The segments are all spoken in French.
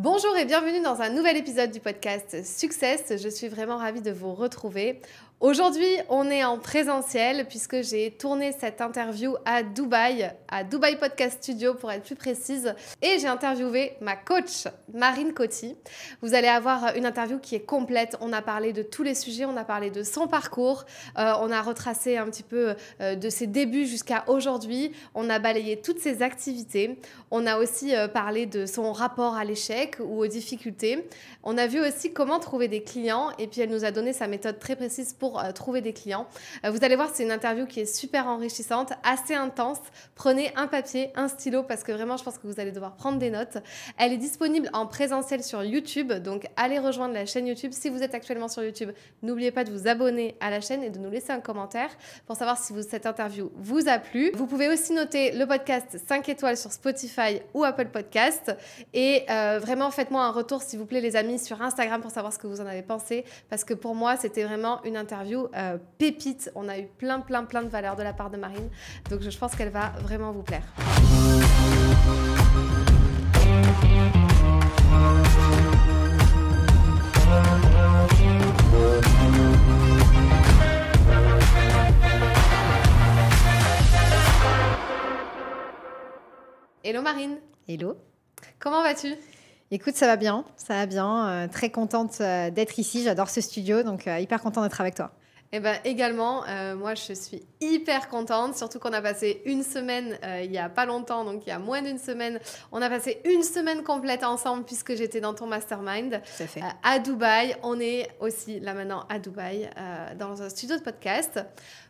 Bonjour et bienvenue dans un nouvel épisode du podcast Success. Je suis vraiment ravie de vous retrouver. Aujourd'hui, on est en présentiel puisque j'ai tourné cette interview à Dubaï Podcast Studio pour être plus précise. Et j'ai interviewé ma coach, Marine Coty. Vous allez avoir une interview qui est complète. On a parlé de tous les sujets, on a parlé de son parcours, on a retracé un petit peu de ses débuts jusqu'à aujourd'hui. On a balayé toutes ses activités. On a aussi parlé de son rapport à l'échec ou aux difficultés. On a vu aussi comment trouver des clients et puis elle nous a donné sa méthode très précise pour trouver des clients. Vous allez voir, c'est une interview qui est super enrichissante, assez intense. Prenez un papier, un stylo parce que vraiment, je pense que vous allez devoir prendre des notes. Elle est disponible en présentiel sur YouTube, donc allez rejoindre la chaîne YouTube. Si vous êtes actuellement sur YouTube, n'oubliez pas de vous abonner à la chaîne et de nous laisser un commentaire pour savoir si cette interview vous a plu. Vous pouvez aussi noter le podcast 5 étoiles sur Spotify ou Apple Podcast et vraiment faites-moi un retour s'il vous plaît les amis sur Instagram pour savoir ce que vous en avez pensé parce que pour moi c'était vraiment une interview pépite. On a eu plein de valeurs de la part de Marine, donc je pense qu'elle va vraiment vous plaire. Hello Marine. Hello. Comment vas-tu ? Écoute, ça va bien. Très contente d'être ici. J'adore ce studio, donc hyper contente d'être avec toi. Eh ben également, moi je suis hyper contente, surtout qu'on a passé une semaine il y a pas longtemps, donc il y a moins d'une semaine, on a passé une semaine complète ensemble puisque j'étais dans ton mastermind à Dubaï. On est aussi là maintenant à Dubaï dans un studio de podcast.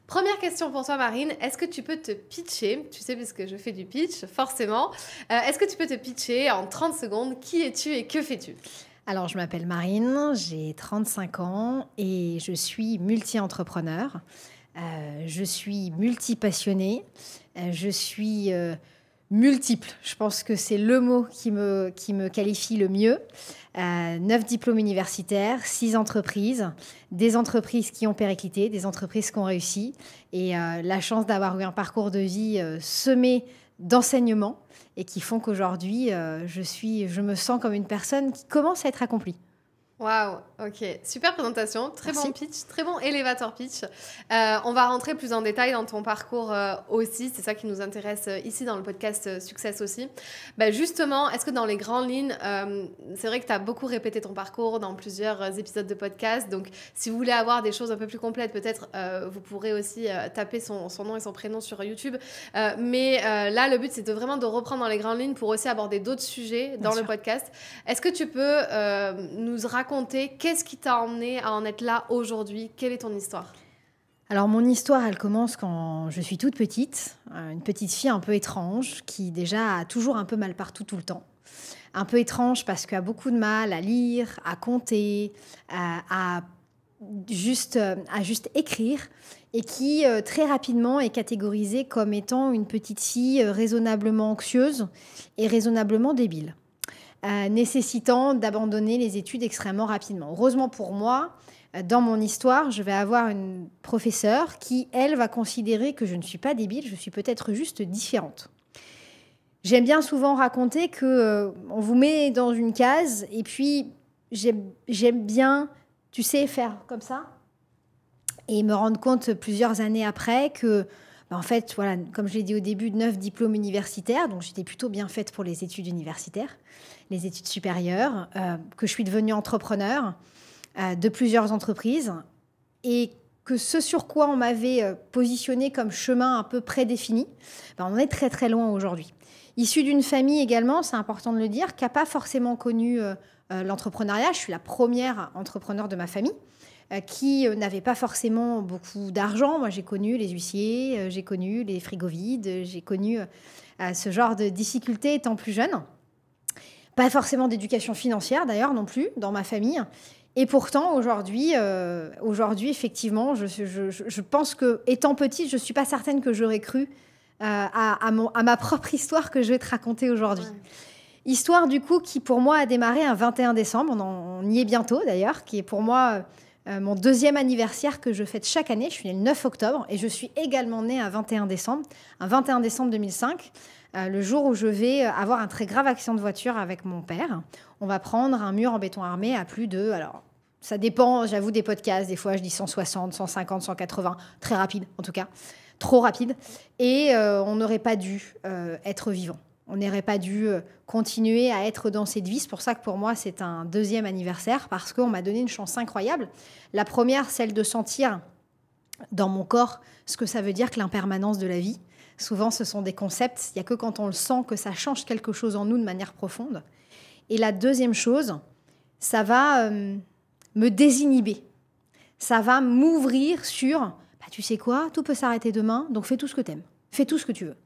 Première question pour toi Marine, est-ce que tu peux te pitcher, tu sais puisque je fais du pitch forcément, est-ce que tu peux te pitcher en 30 secondes, qui es-tu et que fais-tu ? Alors, je m'appelle Marine, j'ai 35 ans et je suis multi-entrepreneur. Je suis multi-passionnée, je suis multiple. Je pense que c'est le mot qui me qualifie le mieux. 9 diplômes universitaires, 6 entreprises, des entreprises qui ont périclité, des entreprises qui ont réussi et la chance d'avoir eu un parcours de vie semé d'enseignements et qui font qu'aujourd'hui, je me sens comme une personne qui commence à être accomplie. Waouh, ok, super présentation, très Merci. bon pitch, très bon elevator pitch. On va rentrer plus en détail dans ton parcours aussi, c'est ça qui nous intéresse ici dans le podcast Success aussi. Justement, est-ce que dans les grandes lignes, c'est vrai que tu as beaucoup répété ton parcours dans plusieurs épisodes de podcast, donc si vous voulez avoir des choses un peu plus complètes, peut-être vous pourrez aussi taper son nom et son prénom sur YouTube. Mais là, le but, c'est vraiment de reprendre dans les grandes lignes pour aussi aborder d'autres sujets dans le podcast. Est-ce que tu peux nous raconter qu'est-ce qui t'a emmené à en être là aujourd'hui ? Quelle est ton histoire ? Alors, mon histoire, elle commence quand je suis toute petite. Une petite fille un peu étrange qui, déjà, a toujours un peu mal partout tout le temps. Un peu étrange parce qu'elle a beaucoup de mal à lire, à compter, à juste écrire et qui, très rapidement, est catégorisée comme étant une petite fille raisonnablement anxieuse et raisonnablement débile. Nécessitant d'abandonner les études extrêmement rapidement. Heureusement pour moi, dans mon histoire, je vais avoir une professeure qui, elle, va considérer que je ne suis pas débile, je suis peut-être juste différente. J'aime bien souvent raconter qu'on vous met dans une case et puis j'aime bien, tu sais, faire comme ça et me rendre compte plusieurs années après que en fait, voilà, comme je l'ai dit au début, 9 diplômes universitaires, donc j'étais plutôt bien faite pour les études universitaires, les études supérieures, que je suis devenue entrepreneur de plusieurs entreprises et que ce sur quoi on m'avait positionné comme chemin un peu prédéfini, on en est très très loin aujourd'hui. Issue d'une famille également, c'est important de le dire, qui n'a pas forcément connu l'entrepreneuriat. Je suis la première entrepreneur de ma famille. Qui n'avaient pas forcément beaucoup d'argent. Moi, j'ai connu les huissiers, j'ai connu les frigos vides, j'ai connu ce genre de difficultés étant plus jeune. Pas forcément d'éducation financière, d'ailleurs, non plus, dans ma famille. Et pourtant, aujourd'hui, effectivement, je pense que, étant petite, je ne suis pas certaine que j'aurais cru à ma propre histoire que je vais te raconter aujourd'hui. Ouais. Histoire, du coup, qui, pour moi, a démarré un 21 décembre. On y est bientôt, d'ailleurs, qui est pour moi... mon deuxième anniversaire que je fête chaque année. Je suis née le 9 octobre et je suis également née un 21 décembre 2005. le jour où je vais avoir un très grave accident de voiture avec mon père. On va prendre un mur en béton armé à plus de... Alors, ça dépend, j'avoue, des podcasts. Des fois, je dis 160, 150, 180. Très rapide, en tout cas. Trop rapide. Et on n'aurait pas dû être vivant. On n'aurait pas dû continuer à être dans cette vie. C'est pour ça que pour moi, c'est un deuxième anniversaire, parce qu'on m'a donné une chance incroyable. La première, celle de sentir dans mon corps ce que ça veut dire que l'impermanence de la vie. Souvent, ce sont des concepts. Il n'y a que quand on le sent que ça change quelque chose en nous de manière profonde. Et la deuxième chose, ça va me désinhiber. Ça va m'ouvrir sur, bah, tu sais quoi, tout peut s'arrêter demain, donc fais tout ce que tu aimes. Fais tout ce que tu veux.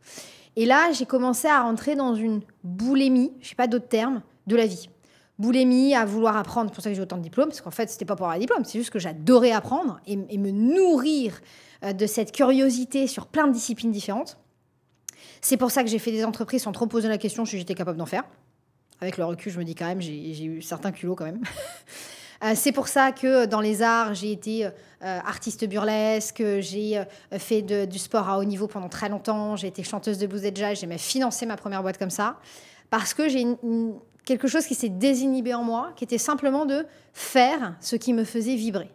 Et là, j'ai commencé à rentrer dans une boulimie, je ne sais pas d'autres termes, de la vie. Boulimie, à vouloir apprendre, c'est pour ça que j'ai autant de diplômes, parce qu'en fait, ce n'était pas pour avoir un diplôme, c'est juste que j'adorais apprendre et me nourrir de cette curiosité sur plein de disciplines différentes. C'est pour ça que j'ai fait des entreprises sans trop me poser la question si j'étais capable d'en faire. Avec le recul, je me dis quand même, j'ai eu certains culots quand même. C'est pour ça que dans les arts, j'ai été artiste burlesque, j'ai fait du sport à haut niveau pendant très longtemps, j'ai été chanteuse de blues et jazz, j'ai même financé ma première boîte comme ça, parce que j'ai quelque chose qui s'est désinhibé en moi, qui était simplement de faire ce qui me faisait vibrer.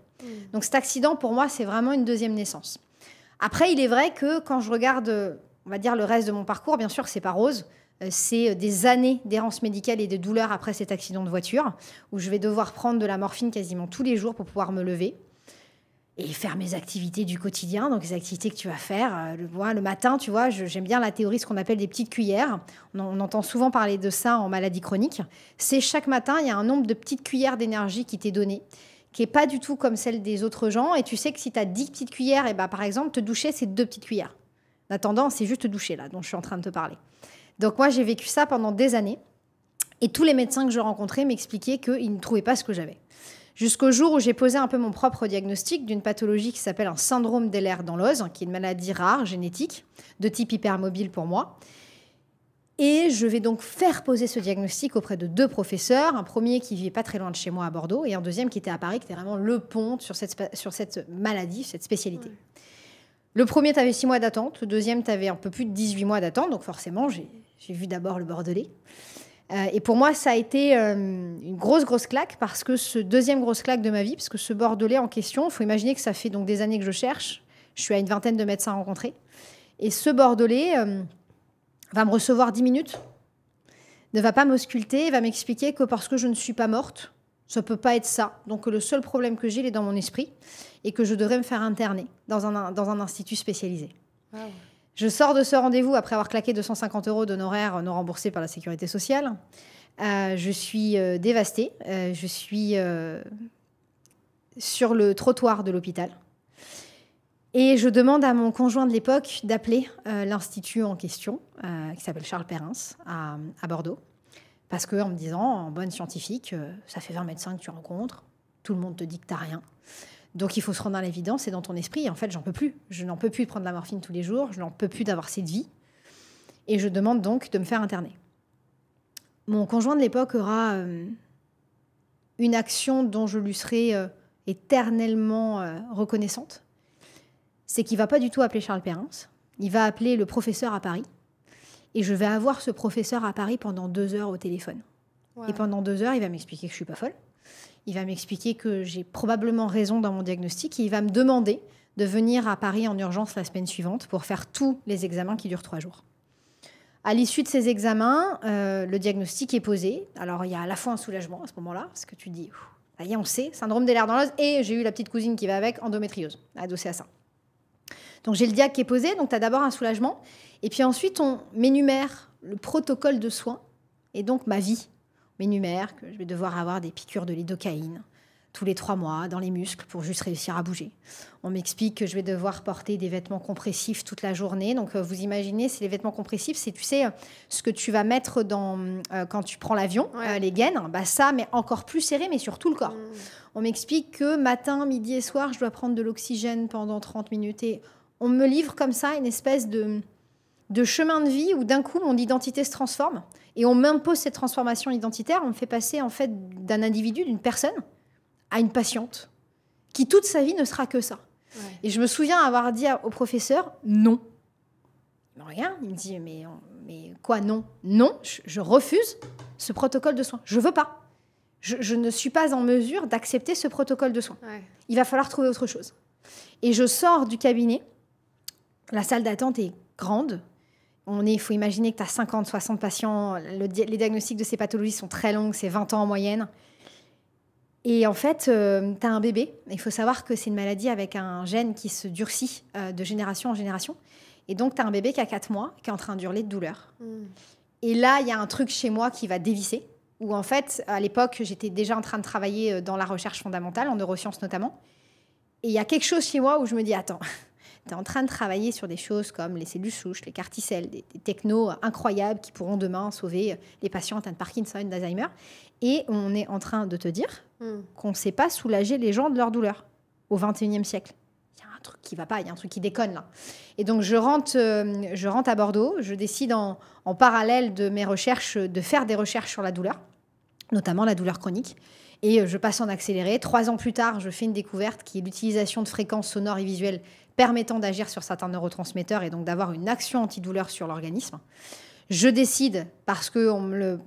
Donc cet accident, pour moi, c'est vraiment une deuxième naissance. Après, il est vrai que quand je regarde, on va dire, le reste de mon parcours, bien sûr, c'est pas rose. C'est des années d'errance médicale et de douleur après cet accident de voiture, où je vais devoir prendre de la morphine quasiment tous les jours pour pouvoir me lever et faire mes activités du quotidien, donc les activités que tu vas faire. Le matin, tu vois, j'aime bien la théorie, ce qu'on appelle des petites cuillères. On entend souvent parler de ça en maladie chronique. C'est chaque matin, il y a un nombre de petites cuillères d'énergie qui t'est donné, qui n'est pas du tout comme celle des autres gens. Et tu sais que si tu as 10 petites cuillères, et bah, par exemple, te doucher, c'est 2 petites cuillères. La tendance, c'est juste te doucher, là, dont je suis en train de te parler. Donc moi, j'ai vécu ça pendant des années. Et tous les médecins que je rencontrais m'expliquaient qu'ils ne trouvaient pas ce que j'avais. Jusqu'au jour où j'ai posé un peu mon propre diagnostic d'une pathologie qui s'appelle un syndrome d'Ehlers-Danlos, qui est une maladie rare, génétique, de type hypermobile pour moi. Et je vais donc faire poser ce diagnostic auprès de 2 professeurs. Un premier qui vivait pas très loin de chez moi à Bordeaux et un deuxième qui était à Paris, qui était vraiment le pont sur cette maladie, cette spécialité. Ouais. Le premier, tu avais 6 mois d'attente. Le deuxième, tu avais un peu plus de 18 mois d'attente. Donc forcément, j'ai vu d'abord le Bordelais. Et pour moi, ça a été une grosse claque, parce que ce deuxième grosse claque de ma vie, parce que ce Bordelais en question, il faut imaginer que ça fait donc des années que je cherche. Je suis à une vingtaine de médecins rencontrés. Et ce Bordelais va me recevoir 10 minutes, ne va pas m'ausculter, va m'expliquer que parce que je ne suis pas morte, ça ne peut pas être ça. Donc le seul problème que j'ai, il est dans mon esprit, et que je devrais me faire interner dans un institut spécialisé. Wow. Je sors de ce rendez-vous après avoir claqué 250 € d'honoraires non remboursés par la sécurité sociale. Je suis dévastée. Je suis sur le trottoir de l'hôpital. Et je demande à mon conjoint de l'époque d'appeler l'institut en question, qui s'appelle Charles Perrins, à Bordeaux. Parce qu'en me disant, en bonne scientifique, ça fait 20 médecins que tu rencontres, tout le monde te dit que tu n'as rien. Donc, il faut se rendre à l'évidence, et dans ton esprit, en fait, j'en peux plus. Je n'en peux plus de prendre de la morphine tous les jours, je n'en peux plus d'avoir cette vie. Et je demande donc de me faire interner. Mon conjoint de l'époque aura une action dont je lui serai éternellement reconnaissante. C'est qu'il ne va pas du tout appeler Charles Perrins, il va appeler le professeur à Paris. Et je vais avoir ce professeur à Paris pendant 2 heures au téléphone. Wow. Et pendant 2 heures, il va m'expliquer que je ne suis pas folle. Il va m'expliquer que j'ai probablement raison dans mon diagnostic et il va me demander de venir à Paris en urgence la semaine suivante pour faire tous les examens qui durent 3 jours. À l'issue de ces examens, le diagnostic est posé. Alors, il y a à la fois un soulagement à ce moment-là, parce que tu te dis, ça y est, on sait, syndrome d'Ehlers-Danlos, et j'ai eu la petite cousine qui va avec, endométriose, adossée à ça. Donc, j'ai le diag qui est posé, donc tu as d'abord un soulagement, et puis ensuite, on m'énumère le protocole de soins, et donc ma vie. M'énumère que je vais devoir avoir des piqûres de lidocaïne tous les 3 mois dans les muscles pour juste réussir à bouger. On m'explique que je vais devoir porter des vêtements compressifs toute la journée. Donc, vous imaginez, c'est les vêtements compressifs, c'est, tu sais, ce que tu vas mettre quand tu prends l'avion, ouais. Les gaines, bah ça, mais encore plus serré, mais sur tout le corps. On m'explique que matin, midi et soir, je dois prendre de l'oxygène pendant 30 minutes. Et on me livre comme ça une espèce de chemin de vie où d'un coup, mon identité se transforme. Et on m'impose cette transformation identitaire. On me fait passer en fait d'un individu, d'une personne, à une patiente qui toute sa vie ne sera que ça. Ouais. Et je me souviens avoir dit au professeur non. Il me regarde, il me dit mais mais quoi, non? Non, je refuse ce protocole de soins. Je veux pas. Je ne suis pas en mesure d'accepter ce protocole de soins. Ouais. Il va falloir trouver autre chose. Et je sors du cabinet. La salle d'attente est grande. Il faut imaginer que tu as 50, 60 patients. Les diagnostics de ces pathologies sont très longues, c'est 20 ans en moyenne. Et en fait, tu as un bébé. Il faut savoir que c'est une maladie avec un gène qui se durcit de génération en génération. Et donc, tu as un bébé qui a 4 mois, qui est en train d'hurler de douleur. Et là, il y a un truc chez moi qui va dévisser. Où en fait, à l'époque, j'étais déjà en train de travailler dans la recherche fondamentale, en neurosciences notamment. Et il y a quelque chose chez moi où je me dis, attends, tu es en train de travailler sur des choses comme les cellules souches, les carticelles, des technos incroyables qui pourront demain sauver les patients atteints de Parkinson, d'Alzheimer. Et on est en train de te dire qu'on ne sait pas soulager les gens de leur douleur au XXIe siècle. Il y a un truc qui ne va pas, il y a un truc qui déconne là. Et donc je rentre à Bordeaux, je décide en parallèle de mes recherches de faire des recherches sur la douleur, notamment la douleur chronique. Et je passe en accéléré. 3 ans plus tard, je fais une découverte qui est l'utilisation de fréquences sonores et visuelles permettant d'agir sur certains neurotransmetteurs et donc d'avoir une action antidouleur sur l'organisme. Je décide, parce qu'on me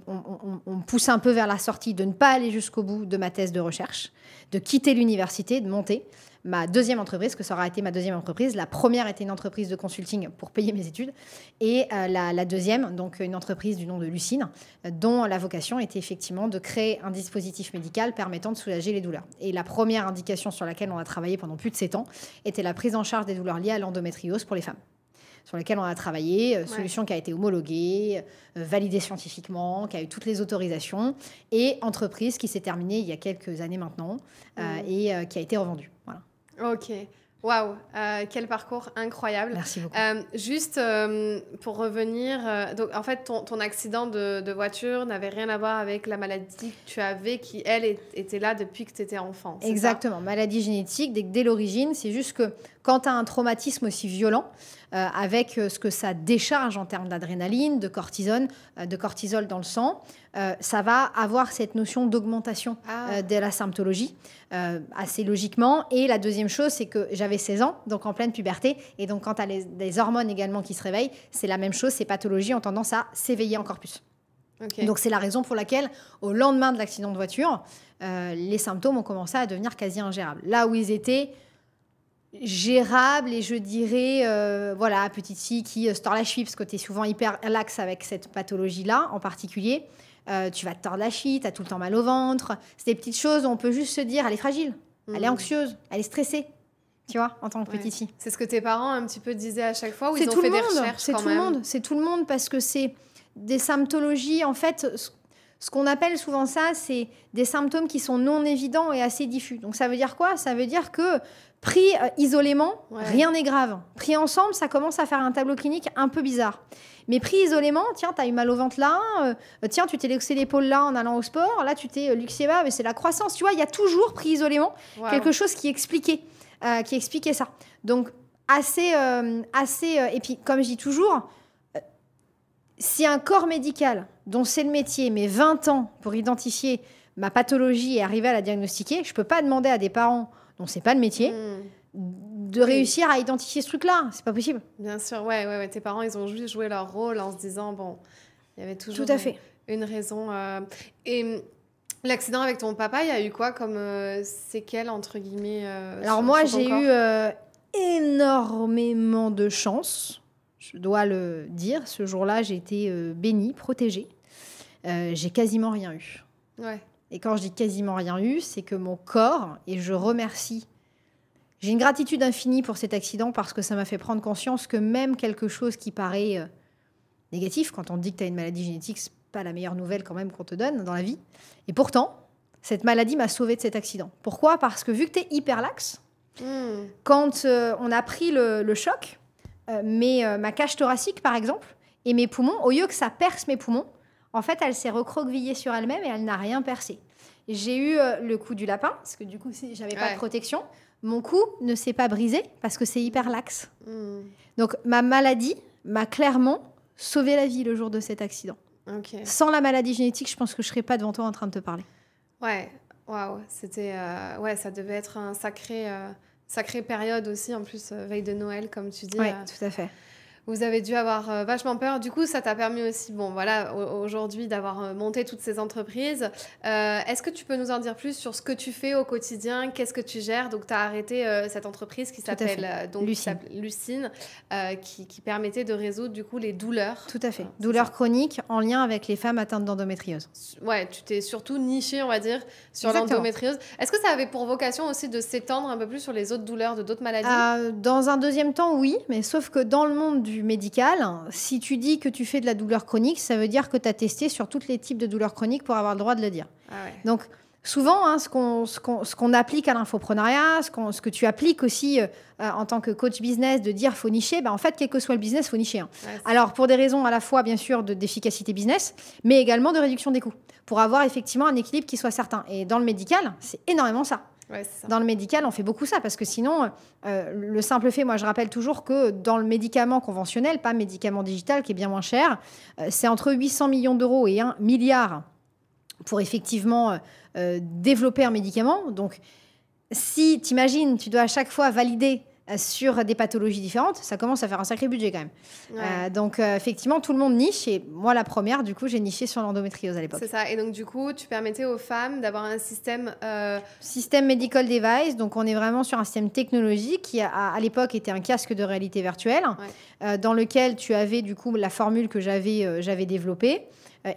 pousse un peu vers la sortie, de ne pas aller jusqu'au bout de ma thèse de recherche, de quitter l'université, de monter ma deuxième entreprise, que ça aura été ma deuxième entreprise. La première était une entreprise de consulting pour payer mes études. Et la deuxième, donc une entreprise du nom de Lucine, dont la vocation était effectivement de créer un dispositif médical permettant de soulager les douleurs. Et la première indication sur laquelle on a travaillé pendant plus de 7 ans était la prise en charge des douleurs liées à l'endométriose pour les femmes, sur lesquelles on a travaillé, solution qui a été homologuée, validée scientifiquement, qui a eu toutes les autorisations, et entreprise qui s'est terminée il y a quelques années maintenant, et qui a été revendue. Voilà. Ok. Waouh, quel parcours incroyable. Merci beaucoup. Juste pour revenir, donc en fait ton accident de voiture n'avait rien à voir avec la maladie que tu avais qui, elle, était là depuis que tu étais enfant. Exactement, ça? Maladie génétique dès l'origine. C'est juste que quand tu as un traumatisme aussi violent, avec ce que ça décharge en termes d'adrénaline, de cortisol dans le sang, ça va avoir cette notion d'augmentation de la symptologie, assez logiquement. Et la deuxième chose, c'est que j'avais 16 ans, donc en pleine puberté, et donc quand tu as des hormones également qui se réveillent, c'est la même chose, ces pathologies ont tendance à s'éveiller encore plus. Okay. Donc c'est la raison pour laquelle, au lendemain de l'accident de voiture, les symptômes ont commencé à devenir quasi ingérables. Là où ils étaient gérables, et je dirais, voilà, petite fille qui se tord la cheville, parce que tu es souvent hyper laxe avec cette pathologie-là en particulier. Tu vas te tordre la cheville, tu as tout le temps mal au ventre. C'est des petites choses où on peut juste se dire, elle est fragile, elle est anxieuse, elle est stressée, tu vois, en tant que petite fille. C'est ce que tes parents un petit peu disaient à chaque fois, où ils ont fait des recherches quand même. C'est tout le monde, parce que c'est des symptologies, en fait, ce qu'on appelle souvent ça, c'est des symptômes qui sont non évidents et assez diffus. Donc ça veut dire quoi? Ça veut dire que pris isolément, rien n'est grave. Pris ensemble, ça commence à faire un tableau clinique un peu bizarre. Mais pris isolément, tiens, tu as eu mal au ventre là, tiens, tu t'es luxé l'épaule là en allant au sport, là, tu t'es luxé bas, mais c'est la croissance. Tu vois, il y a toujours pris isolément quelque chose qui expliquait ça. Donc, assez et puis, comme je dis toujours, si un corps médical, dont c'est le métier, met 20 ans pour identifier ma pathologie et arriver à la diagnostiquer, je ne peux pas demander à des parents dont c'est pas le métier de réussir à identifier ce truc-là. C'est pas possible. Bien sûr, ouais. Tes parents, ils ont juste joué leur rôle en se disant, bon, il y avait toujours une raison. Et l'accident avec ton papa, il y a eu quoi comme séquelles, entre guillemets Alors moi, j'ai eu énormément de chance. Je dois le dire, ce jour-là, j'ai été bénie, protégée. J'ai quasiment rien eu. Ouais. Et quand je dis quasiment rien eu, c'est que mon corps, et je remercie, j'ai une gratitude infinie pour cet accident parce que ça m'a fait prendre conscience que même quelque chose qui paraît négatif, quand on te dit que tu as une maladie génétique, c'est pas la meilleure nouvelle quand même qu'on te donne dans la vie. Et pourtant, cette maladie m'a sauvée de cet accident. Pourquoi? Parce que vu que tu es hyper laxe, quand on a pris le choc, ma cage thoracique, par exemple, et mes poumons, au lieu que ça perce mes poumons, en fait, elle s'est recroquevillée sur elle-même et elle n'a rien percé. J'ai eu le coup du lapin, parce que du coup, j'avais pas de protection. Mon cou ne s'est pas brisé parce que c'est hyper laxe. Donc, ma maladie m'a clairement sauvé la vie le jour de cet accident. Okay. Sans la maladie génétique, je pense que je serais pas devant toi en train de te parler. Ouais, waouh, c'était... ça devait être un sacrée période aussi, en plus, veille de Noël, comme tu dis. Oui, tout à fait. Vous avez dû avoir vachement peur. Du coup, ça t'a permis aussi, bon, voilà, aujourd'hui, d'avoir monté toutes ces entreprises. Est-ce que tu peux nous en dire plus sur ce que tu fais au quotidien? Qu'est-ce que tu gères? Donc, tu as arrêté cette entreprise qui s'appelle Lucine, qui permettait de résoudre, du coup, les douleurs. Tout à fait. Douleurs chroniques en lien avec les femmes atteintes d'endométriose. Ouais, tu t'es surtout nichée, on va dire, sur l'endométriose. Est-ce que ça avait pour vocation aussi de s'étendre un peu plus sur les autres douleurs de d'autres maladies? Dans un deuxième temps, oui, mais sauf que dans le monde du médical, si tu dis que tu fais de la douleur chronique, ça veut dire que tu as testé sur tous les types de douleurs chroniques pour avoir le droit de le dire. Ah ouais. Donc, souvent, hein, ce qu'on applique à l'infoprenariat, ce que tu appliques aussi en tant que coach business, de dire faut nicher, en fait, quel que soit le business, faut nicher. Hein. Ouais, alors, pour des raisons à la fois, bien sûr, d'efficacité business, mais également de réduction des coûts, pour avoir effectivement un équilibre qui soit certain. Et dans le médical, c'est énormément ça. Ouais, c'est ça. Dans le médical, on fait beaucoup ça parce que sinon, le simple fait, moi je rappelle toujours que dans le médicament conventionnel, pas médicament digital qui est bien moins cher, c'est entre 800 millions d'euros et 1 milliard pour effectivement développer un médicament. Donc, si tu imagines, tu dois à chaque fois valider sur des pathologies différentes, ça commence à faire un sacré budget quand même. Ouais. Donc, effectivement, tout le monde niche. Et moi, la première, du coup, j'ai niché sur l'endométriose à l'époque. C'est ça. Et donc, du coup, tu permettais aux femmes d'avoir un système... Système medical device. Donc, on est vraiment sur un système technologique qui, à l'époque, était un casque de réalité virtuelle, dans lequel tu avais, du coup, la formule que j'avais développée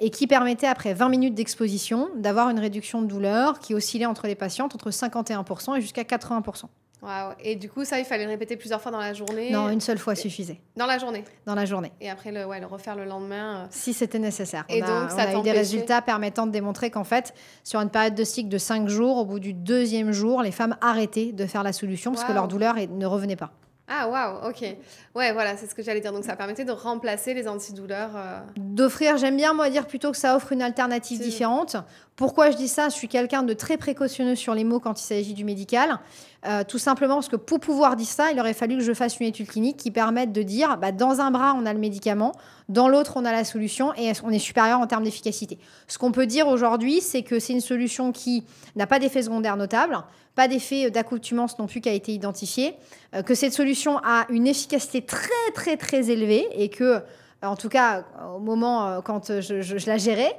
et qui permettait, après 20 minutes d'exposition, d'avoir une réduction de douleur qui oscillait entre les patientes entre 51% et jusqu'à 80%. Wow. Et du coup, ça, il fallait le répéter plusieurs fois dans la journée? Non, une seule fois suffisait. Dans la journée? Dans la journée. Et après, le refaire le lendemain? Si c'était nécessaire. Et donc, ça a eu des résultats permettant de démontrer qu'en fait, sur une période de cycle de 5 jours, au bout du 2e jour, les femmes arrêtaient de faire la solution parce que leur douleur ne revenait pas. Ah, waouh, ok. Ouais, voilà, c'est ce que j'allais dire. Donc, ça permettait de remplacer les antidouleurs. D'offrir, j'aime bien, moi, dire plutôt que ça offre une alternative différente. Pourquoi je dis ça? Je suis quelqu'un de très précautionneux sur les mots quand il s'agit du médical. Tout simplement parce que pour pouvoir dire ça, il aurait fallu que je fasse une étude clinique qui permette de dire, dans un bras, on a le médicament, dans l'autre, on a la solution et on est supérieur en termes d'efficacité. Ce qu'on peut dire aujourd'hui, c'est que c'est une solution qui n'a pas d'effet secondaire notable, pas d'effet d'accoutumance non plus qui a été identifié, que cette solution a une efficacité très, très, très élevée et que, en tout cas, au moment quand je la gérais.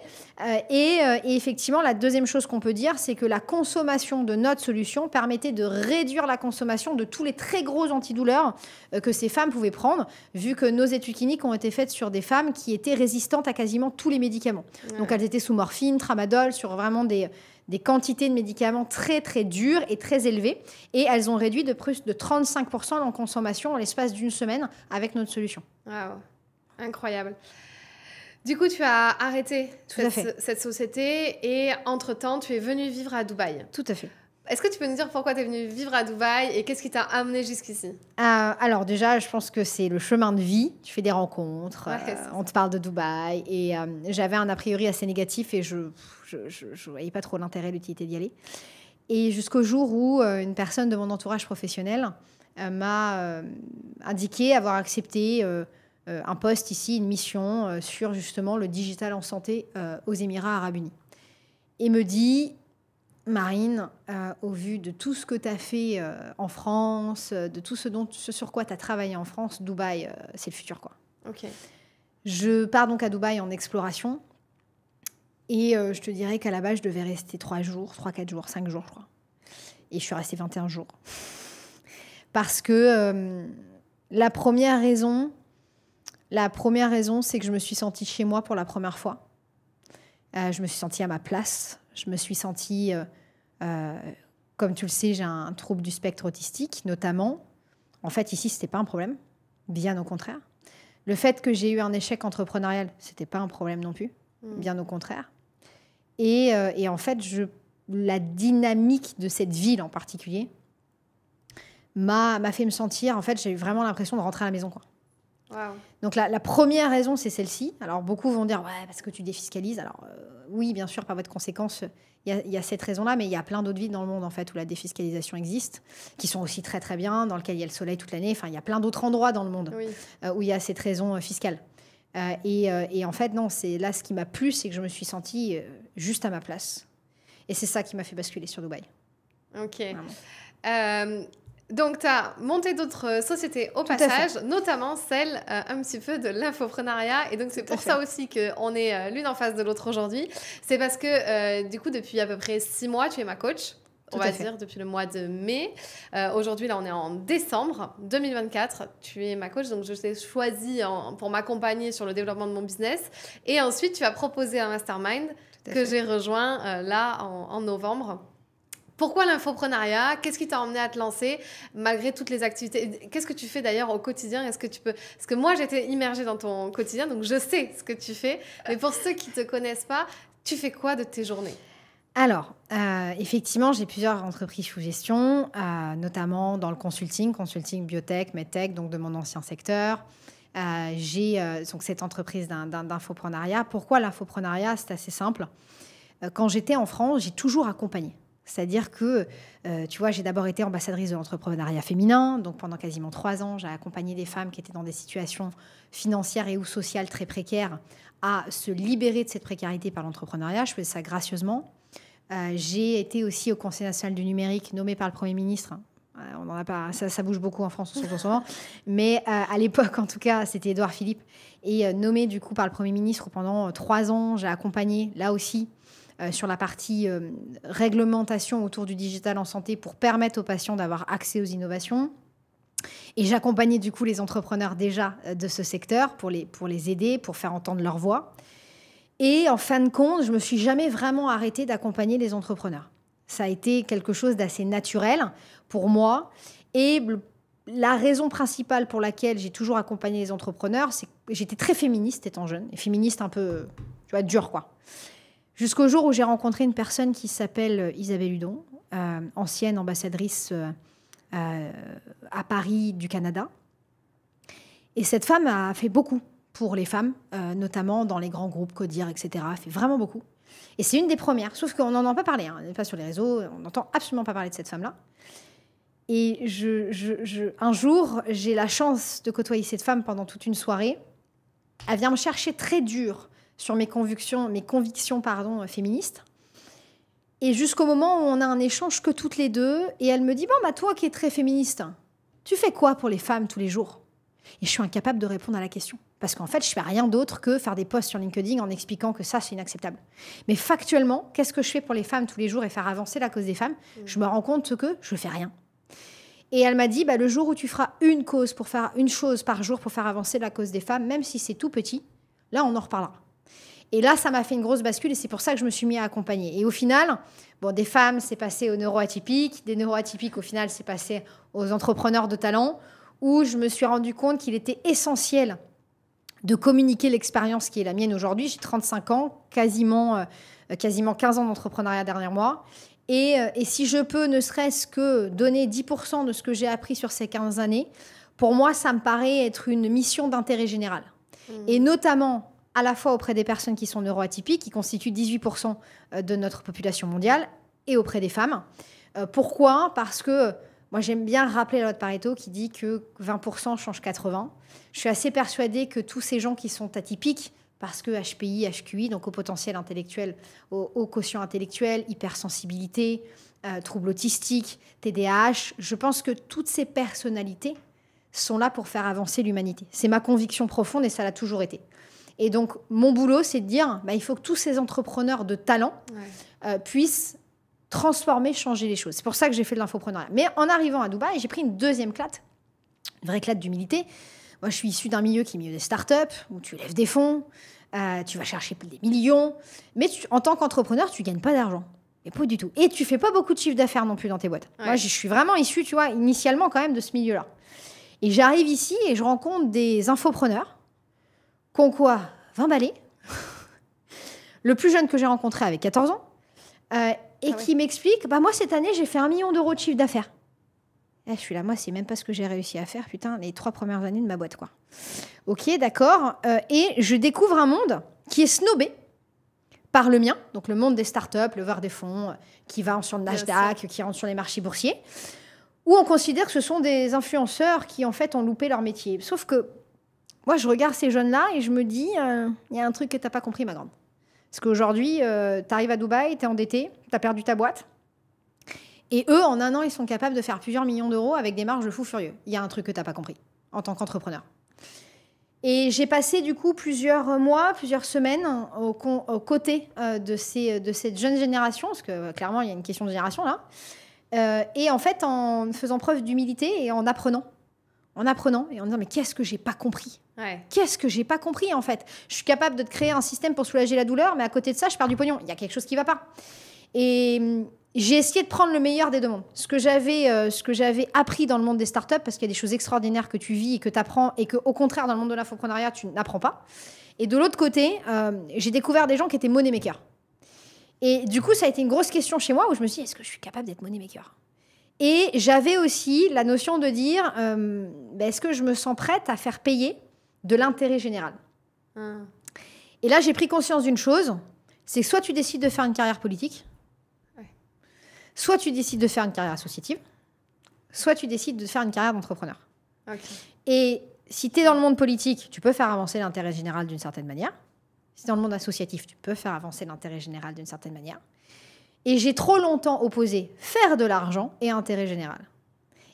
Et effectivement, la deuxième chose qu'on peut dire, c'est que la consommation de notre solution permettait de réduire la consommation de tous les très gros antidouleurs que ces femmes pouvaient prendre, vu que nos études cliniques ont été faites sur des femmes qui étaient résistantes à quasiment tous les médicaments. Ouais. Donc, elles étaient sous morphine, tramadol, sur vraiment des quantités de médicaments très, très dures et très élevées. Et elles ont réduit de plus de 35% en consommation en l'espace d'une semaine avec notre solution. Wow. Incroyable. Du coup, tu as arrêté cette société et entre-temps, tu es venue vivre à Dubaï. Tout à fait. Est-ce que tu peux nous dire pourquoi tu es venue vivre à Dubaï et qu'est-ce qui t'a amené jusqu'ici? Alors déjà, je pense que c'est le chemin de vie. Tu fais des rencontres, on te parle de Dubaï et j'avais un a priori assez négatif et je voyais pas trop l'intérêt, l'utilité d'y aller. Et jusqu'au jour où une personne de mon entourage professionnel m'a indiqué avoir accepté un poste ici, une mission sur justement le digital en santé aux Émirats Arabes Unis. Et me dit, Marine, au vu de tout ce que tu as fait en France, de tout ce sur quoi tu as travaillé en France, Dubaï, c'est le futur, quoi. Ok. Je pars donc à Dubaï en exploration et je te dirais qu'à la base, je devais rester 3 jours, 4 jours, 5 jours, je crois. Et je suis restée 21 jours. Parce que la première raison, c'est que je me suis sentie chez moi pour la première fois. Je me suis sentie à ma place. Je me suis sentie, comme tu le sais, j'ai un trouble du spectre autistique, notamment. En fait, ici, ce n'était pas un problème, bien au contraire. Le fait que j'ai eu un échec entrepreneurial, ce n'était pas un problème non plus, bien au contraire. Et en fait, la dynamique de cette ville en particulier m'a fait me sentir, en fait, j'ai eu vraiment l'impression de rentrer à la maison, quoi. Wow. Donc la première raison, c'est celle-ci. Alors beaucoup vont dire, ouais, parce que tu défiscalises. Alors oui, bien sûr, par voie de conséquence, il y a cette raison-là, mais il y a plein d'autres villes dans le monde en fait, où la défiscalisation existe, qui sont aussi très très bien, dans lesquelles il y a le soleil toute l'année. Enfin, il y a plein d'autres endroits dans le monde où il y a cette raison fiscale. Et en fait, non, c'est là ce qui m'a plu, c'est que je me suis sentie juste à ma place. Et c'est ça qui m'a fait basculer sur Dubaï. Ok. Donc, tu as monté d'autres sociétés au passage, notamment celle un petit peu de l'infoprenariat. Et donc, c'est pour ça aussi qu'on est l'une en face de l'autre aujourd'hui. C'est parce que, du coup, depuis à peu près 6 mois, tu es ma coach. On va dire depuis le mois de mai. Aujourd'hui, là, on est en décembre 2024. Tu es ma coach, donc je t'ai choisi pour m'accompagner sur le développement de mon business. Et ensuite, tu as proposé un mastermind que j'ai rejoint là en novembre. Pourquoi l'infoprenariat? Qu'est-ce qui t'a emmené à te lancer malgré toutes les activités? Qu'est-ce que tu fais d'ailleurs au quotidien? Est-ce que tu peux... Parce que moi, j'étais immergée dans ton quotidien, donc je sais ce que tu fais. Mais pour ceux qui ne te connaissent pas, tu fais quoi de tes journées? Alors, effectivement, j'ai plusieurs entreprises sous gestion, notamment dans le consulting biotech, medtech, donc de mon ancien secteur. J'ai donc cette entreprise d'infoprenariat. Pourquoi l'infoprenariat? C'est assez simple. Quand j'étais en France, j'ai toujours accompagné. C'est-à-dire que, tu vois, j'ai d'abord été ambassadrice de l'entrepreneuriat féminin. Donc, pendant quasiment 3 ans, j'ai accompagné des femmes qui étaient dans des situations financières et ou sociales très précaires à se libérer de cette précarité par l'entrepreneuriat. Je faisais ça gracieusement. J'ai été aussi au Conseil national du numérique, nommée par le Premier ministre. On en a pas, ça bouge beaucoup en France en ce moment. Mais à l'époque, en tout cas, c'était Édouard Philippe. Et nommé du coup par le Premier ministre pendant 3 ans, j'ai accompagné là aussi sur la partie réglementation autour du digital en santé pour permettre aux patients d'avoir accès aux innovations. Et j'accompagnais du coup les entrepreneurs déjà de ce secteur pour les aider, pour faire entendre leur voix. Et en fin de compte, je ne me suis jamais vraiment arrêtée d'accompagner les entrepreneurs. Ça a été quelque chose d'assez naturel pour moi. Et la raison principale pour laquelle j'ai toujours accompagné les entrepreneurs, c'est que j'étais très féministe étant jeune. Et féministe un peu, tu vois, dure quoi. Jusqu'au jour où j'ai rencontré une personne qui s'appelle Isabelle Hudon, ancienne ambassadrice à Paris du Canada. Et cette femme a fait beaucoup pour les femmes, notamment dans les grands groupes Codir, etc. Elle fait vraiment beaucoup. Et c'est une des premières, sauf qu'on n'en entend pas parler. On n'est pas sur les réseaux, on n'entend absolument pas parler de cette femme-là. Et un jour, j'ai la chance de côtoyer cette femme pendant toute une soirée. Elle vient me chercher très dur sur mes convictions féministes. Et jusqu'au moment où on a un échange que toutes les deux, et elle me dit, bon, bah, toi qui es très féministe, tu fais quoi pour les femmes tous les jours? Et je suis incapable de répondre à la question. Parce qu'en fait, je ne fais rien d'autre que faire des posts sur LinkedIn en expliquant que ça, c'est inacceptable. Mais factuellement, qu'est-ce que je fais pour les femmes tous les jours et faire avancer la cause des femmes? Je me rends compte que je ne fais rien. Et elle m'a dit, bah, le jour où tu feras une chose par jour pour faire avancer la cause des femmes, même si c'est tout petit, là, on en reparlera. Et là, ça m'a fait une grosse bascule et c'est pour ça que je me suis mis à accompagner. Et au final, bon, des femmes, c'est passé aux neuroatypiques. Des neuroatypiques, au final, c'est passé aux entrepreneurs de talent, où je me suis rendu compte qu'il était essentiel de communiquer l'expérience qui est la mienne aujourd'hui. J'ai 35 ans, quasiment 15 ans d'entrepreneuriat derrière moi. Et si je peux ne serait-ce que donner 10% de ce que j'ai appris sur ces 15 années, pour moi, ça me paraît être une mission d'intérêt général. Et notamment, à la fois auprès des personnes qui sont neuroatypiques, qui constituent 18% de notre population mondiale, et auprès des femmes. Pourquoi? Parce que moi, j'aime bien rappeler la loi de Pareto qui dit que 20% change 80. Je suis assez persuadée que tous ces gens qui sont atypiques, parce que HPI, HQI, donc au potentiel intellectuel, au quotient intellectuel, hypersensibilité, troubles autistiques, TDAH, je pense que toutes ces personnalités sont là pour faire avancer l'humanité. C'est ma conviction profonde et ça l'a toujours été. Et donc, mon boulot, c'est de dire, bah, il faut que tous ces entrepreneurs de talent puissent transformer, changer les choses. C'est pour ça que j'ai fait de l'infoprenariat. Mais en arrivant à Dubaï, j'ai pris une deuxième claque, une vraie claque d'humilité. Moi, je suis issue d'un milieu qui est le milieu des startups, où tu lèves des fonds, tu vas chercher des millions. Mais en tant qu'entrepreneur, tu ne gagnes pas d'argent. Mais pas du tout. Et tu ne fais pas beaucoup de chiffre d'affaires non plus dans tes boîtes. Ouais. Moi, je suis vraiment issue, tu vois, initialement quand même de ce milieu-là. Et j'arrive ici et je rencontre des infopreneurs qui ont quoi, 20 balais. Le plus jeune que j'ai rencontré avait 14 ans. Qui m'explique, bah moi, cette année, j'ai fait 1 million d'euros de chiffre d'affaires. Et je suis là, moi, c'est même pas ce que j'ai réussi à faire, putain, les 3 premières années de ma boîte, quoi. Ok, d'accord. Et je découvre un monde qui est snobé par le mien, donc le monde des startups, leveur des fonds, qui va sur le Nasdaq, qui rentre sur les marchés boursiers, où on considère que ce sont des influenceurs qui, en fait, ont loupé leur métier. Sauf que moi, je regarde ces jeunes-là et je me dis, il y a un truc que tu n'as pas compris, ma grande. Parce qu'aujourd'hui, tu arrives à Dubaï, tu es endetté, tu as perdu ta boîte. Et eux, en 1 an, ils sont capables de faire plusieurs millions d'euros avec des marges de fou furieux. Il y a un truc que tu n'as pas compris en tant qu'entrepreneur. Et j'ai passé du coup plusieurs mois, plusieurs semaines aux côtés de cette jeune génération, parce que clairement, il y a une question de génération là. Et en fait, en faisant preuve d'humilité et en apprenant et en disant mais qu'est-ce que j'ai pas compris ? Qu'est-ce que j'ai pas compris en fait ? Je suis capable de te créer un système pour soulager la douleur, mais à côté de ça, je perds du pognon. Il y a quelque chose qui va pas. Et j'ai essayé de prendre le meilleur des deux mondes. Ce que j'avais appris dans le monde des startups, parce qu'il y a des choses extraordinaires que tu vis et que tu apprends, et qu'au contraire, dans le monde de l'infoprenariat, tu n'apprends pas. Et de l'autre côté, j'ai découvert des gens qui étaient money makers. Et du coup, ça a été une grosse question chez moi où je me suis dit, est-ce que je suis capable d'être money maker ? Et j'avais aussi la notion de dire, est-ce que je me sens prête à faire payer de l'intérêt général ? Et là, j'ai pris conscience d'une chose, c'est que soit tu décides de faire une carrière politique, soit tu décides de faire une carrière associative, soit tu décides de faire une carrière d'entrepreneur. Et si tu es dans le monde politique, tu peux faire avancer l'intérêt général d'une certaine manière. Si tu es dans le monde associatif, tu peux faire avancer l'intérêt général d'une certaine manière. Et j'ai trop longtemps opposé faire de l'argent et intérêt général.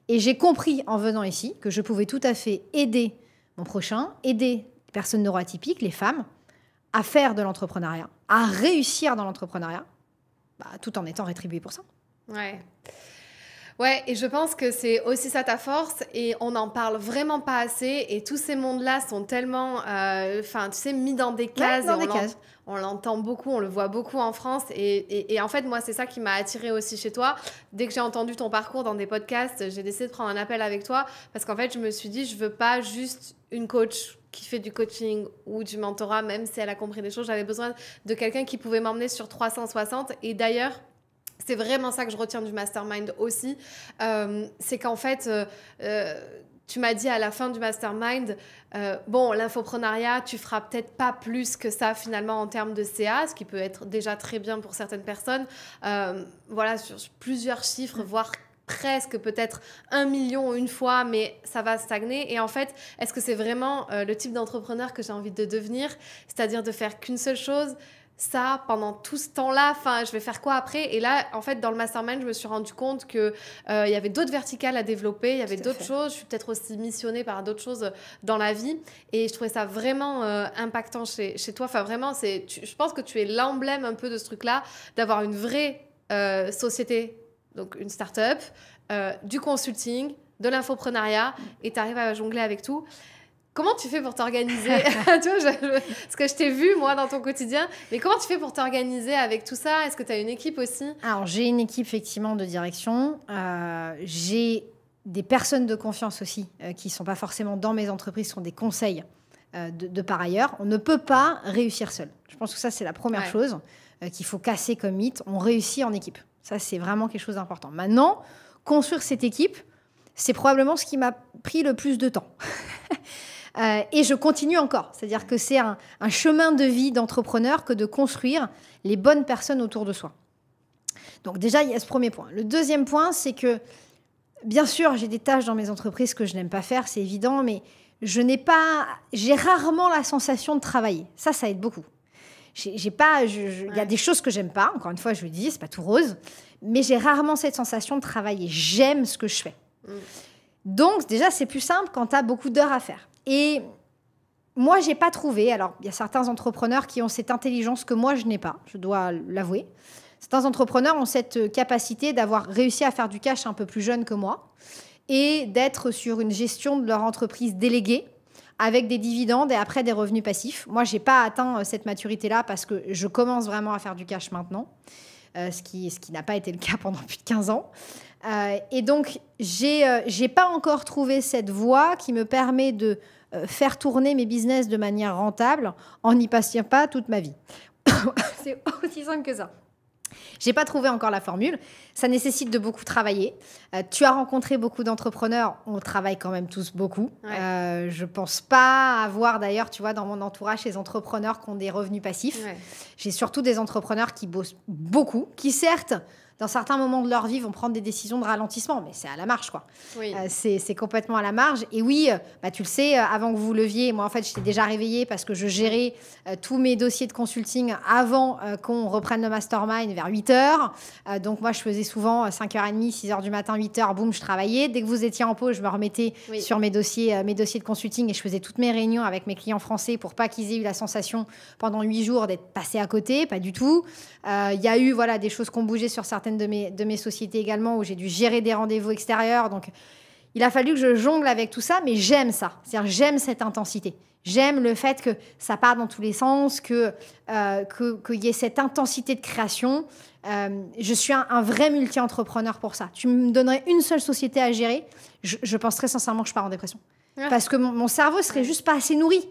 Et j'ai compris en venant ici que je pouvais tout à fait aider mon prochain, aider les personnes neuroatypiques, les femmes, à faire de l'entrepreneuriat, à réussir dans l'entrepreneuriat, tout en étant rétribué pour ça. Ouais, et je pense que c'est aussi ça ta force, et on n'en parle vraiment pas assez, et tous ces mondes-là sont tellement, mis dans des cases, on l'entend beaucoup, on le voit beaucoup en France, et en fait, moi, c'est ça qui m'a attirée aussi chez toi. Dès que j'ai entendu ton parcours dans des podcasts, j'ai décidé de prendre un appel avec toi, parce qu'en fait, je me suis dit, je veux pas juste une coach qui fait du coaching ou du mentorat, même si elle a compris des choses, j'avais besoin de quelqu'un qui pouvait m'emmener sur 360, et d'ailleurs, c'est vraiment ça que je retiens du mastermind aussi. C'est qu'en fait, tu m'as dit à la fin du mastermind, l'infoprenariat, tu feras peut-être pas plus que ça finalement en termes de CA, ce qui peut être déjà très bien pour certaines personnes. Sur plusieurs chiffres, voire presque peut-être 1 million une fois, mais ça va stagner. Et en fait, est-ce que c'est vraiment le type d'entrepreneur que j'ai envie de devenir ? C'est-à-dire de faire qu'une seule chose, ça, pendant tout ce temps-là, je vais faire quoi après ? Et là, en fait, dans le mastermind, je me suis rendu compte qu'il y avait d'autres verticales à développer, il y avait d'autres choses. Je suis peut-être aussi missionnée par d'autres choses dans la vie. Et je trouvais ça vraiment impactant chez toi. Je pense que tu es l'emblème un peu de ce truc-là, d'avoir une vraie société, donc une start-up, du consulting, de l'infoprenariat, et tu arrives à jongler avec tout. Comment tu fais pour t'organiser ? Tu vois, parce que je t'ai vu, moi, dans ton quotidien. Mais comment tu fais pour t'organiser avec tout ça ? Est-ce que tu as une équipe aussi ? Alors, j'ai une équipe, effectivement, de direction. J'ai des personnes de confiance aussi, qui ne sont pas forcément dans mes entreprises, qui sont des conseils de par ailleurs. On ne peut pas réussir seul. Je pense que ça, c'est la première chose qu'il faut casser comme mythe. On réussit en équipe. Ça, c'est vraiment quelque chose d'important. Maintenant, construire cette équipe, c'est probablement ce qui m'a pris le plus de temps. Et je continue encore. C'est-à-dire que c'est un chemin de vie d'entrepreneur que de construire les bonnes personnes autour de soi. Donc déjà, il y a ce premier point. Le deuxième point, c'est que, bien sûr, j'ai des tâches dans mes entreprises que je n'aime pas faire, c'est évident, mais j'ai rarement la sensation de travailler. Ça aide beaucoup. Il y a des choses que j'aime pas, encore une fois, je le dis, c'est pas tout rose, mais j'ai rarement cette sensation de travailler. J'aime ce que je fais. Donc, déjà, c'est plus simple quand tu as beaucoup d'heures à faire. Et moi, j'ai pas trouvé. Alors, il y a certains entrepreneurs qui ont cette intelligence que moi, je n'ai pas, je dois l'avouer. Certains entrepreneurs ont cette capacité d'avoir réussi à faire du cash un peu plus jeune que moi et d'être sur une gestion de leur entreprise déléguée avec des dividendes et après des revenus passifs. Moi, j'ai pas atteint cette maturité-là parce que je commence vraiment à faire du cash maintenant, ce qui n'a pas été le cas pendant plus de 15 ans. Et donc, j'ai pas encore trouvé cette voie qui me permet de faire tourner mes business de manière rentable en n'y passant pas toute ma vie. C'est aussi simple que ça. J'ai pas trouvé encore la formule. Ça nécessite de beaucoup travailler. Tu as rencontré beaucoup d'entrepreneurs. On travaille quand même tous beaucoup. Je pense pas avoir, d'ailleurs, tu vois, dans mon entourage, ces entrepreneurs qui ont des revenus passifs. J'ai surtout des entrepreneurs qui bossent beaucoup, qui certes dans certains moments de leur vie, vont prendre des décisions de ralentissement, mais c'est à la marge, quoi. Oui. C'est complètement à la marge. Et oui, tu le sais, avant que vous leviez, moi, en fait, j'étais déjà réveillée parce que je gérais tous mes dossiers de consulting avant qu'on reprenne le mastermind vers 8 heures. Donc, moi, je faisais souvent 5h30, 6h du matin, 8h, boum, je travaillais. Dès que vous étiez en pause, je me remettais sur mes dossiers de consulting et je faisais toutes mes réunions avec mes clients français pour pas qu'ils aient eu la sensation pendant 8 jours d'être passés à côté, pas du tout. Il y a eu des choses qui ont bougé sur certaines de mes sociétés également où j'ai dû gérer des rendez-vous extérieurs. Donc, il a fallu que je jongle avec tout ça, mais j'aime ça. C'est-à-dire, j'aime cette intensité. J'aime le fait que ça part dans tous les sens, qu'il y ait cette intensité de création. Je suis un vrai multi-entrepreneur pour ça. Tu me donnerais une seule société à gérer, je pense très sincèrement que je pars en dépression. Parce que mon cerveau serait juste pas assez nourri.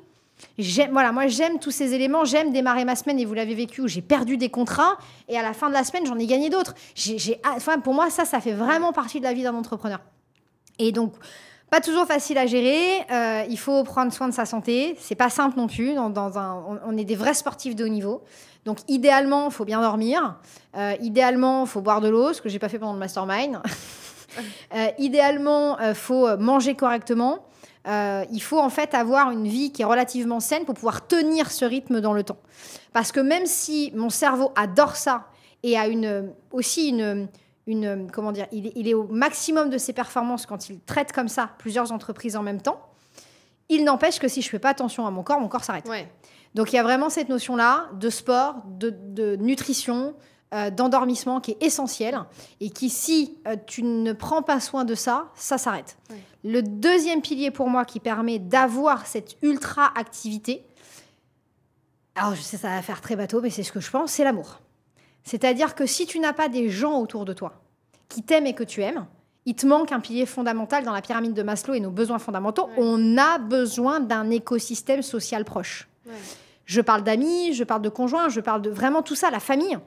Moi, j'aime tous ces éléments. J'aime démarrer ma semaine, et vous l'avez vécu, où j'ai perdu des contrats. Et à la fin de la semaine, j'en ai gagné d'autres. Pour moi, ça fait vraiment partie de la vie d'un entrepreneur. Et donc, pas toujours facile à gérer. Il faut prendre soin de sa santé. C'est pas simple non plus. On est des vrais sportifs de haut niveau. Donc, idéalement, il faut bien dormir. Idéalement, il faut boire de l'eau, ce que j'ai pas fait pendant le mastermind. Idéalement, il faut manger correctement. Il faut en fait avoir une vie qui est relativement saine pour pouvoir tenir ce rythme dans le temps. Parce que même si mon cerveau adore ça et a aussi comment dire, il est au maximum de ses performances quand il traite comme ça plusieurs entreprises en même temps, il n'empêche que si je ne fais pas attention à mon corps s'arrête. Ouais. Donc il y a vraiment cette notion-là de sport, de nutrition, d'endormissement qui est essentielle et qui, si tu ne prends pas soin de ça, ça s'arrête. Ouais. Le deuxième pilier pour moi qui permet d'avoir cette ultra-activité, alors je sais ça va faire très bateau, mais c'est ce que je pense, c'est l'amour. C'est-à-dire que si tu n'as pas des gens autour de toi qui t'aiment et que tu aimes, il te manque un pilier fondamental dans la pyramide de Maslow et nos besoins fondamentaux. Ouais. On a besoin d'un écosystème social proche. Ouais. Je parle d'amis, je parle de conjoints, je parle de vraiment tout ça, la famille.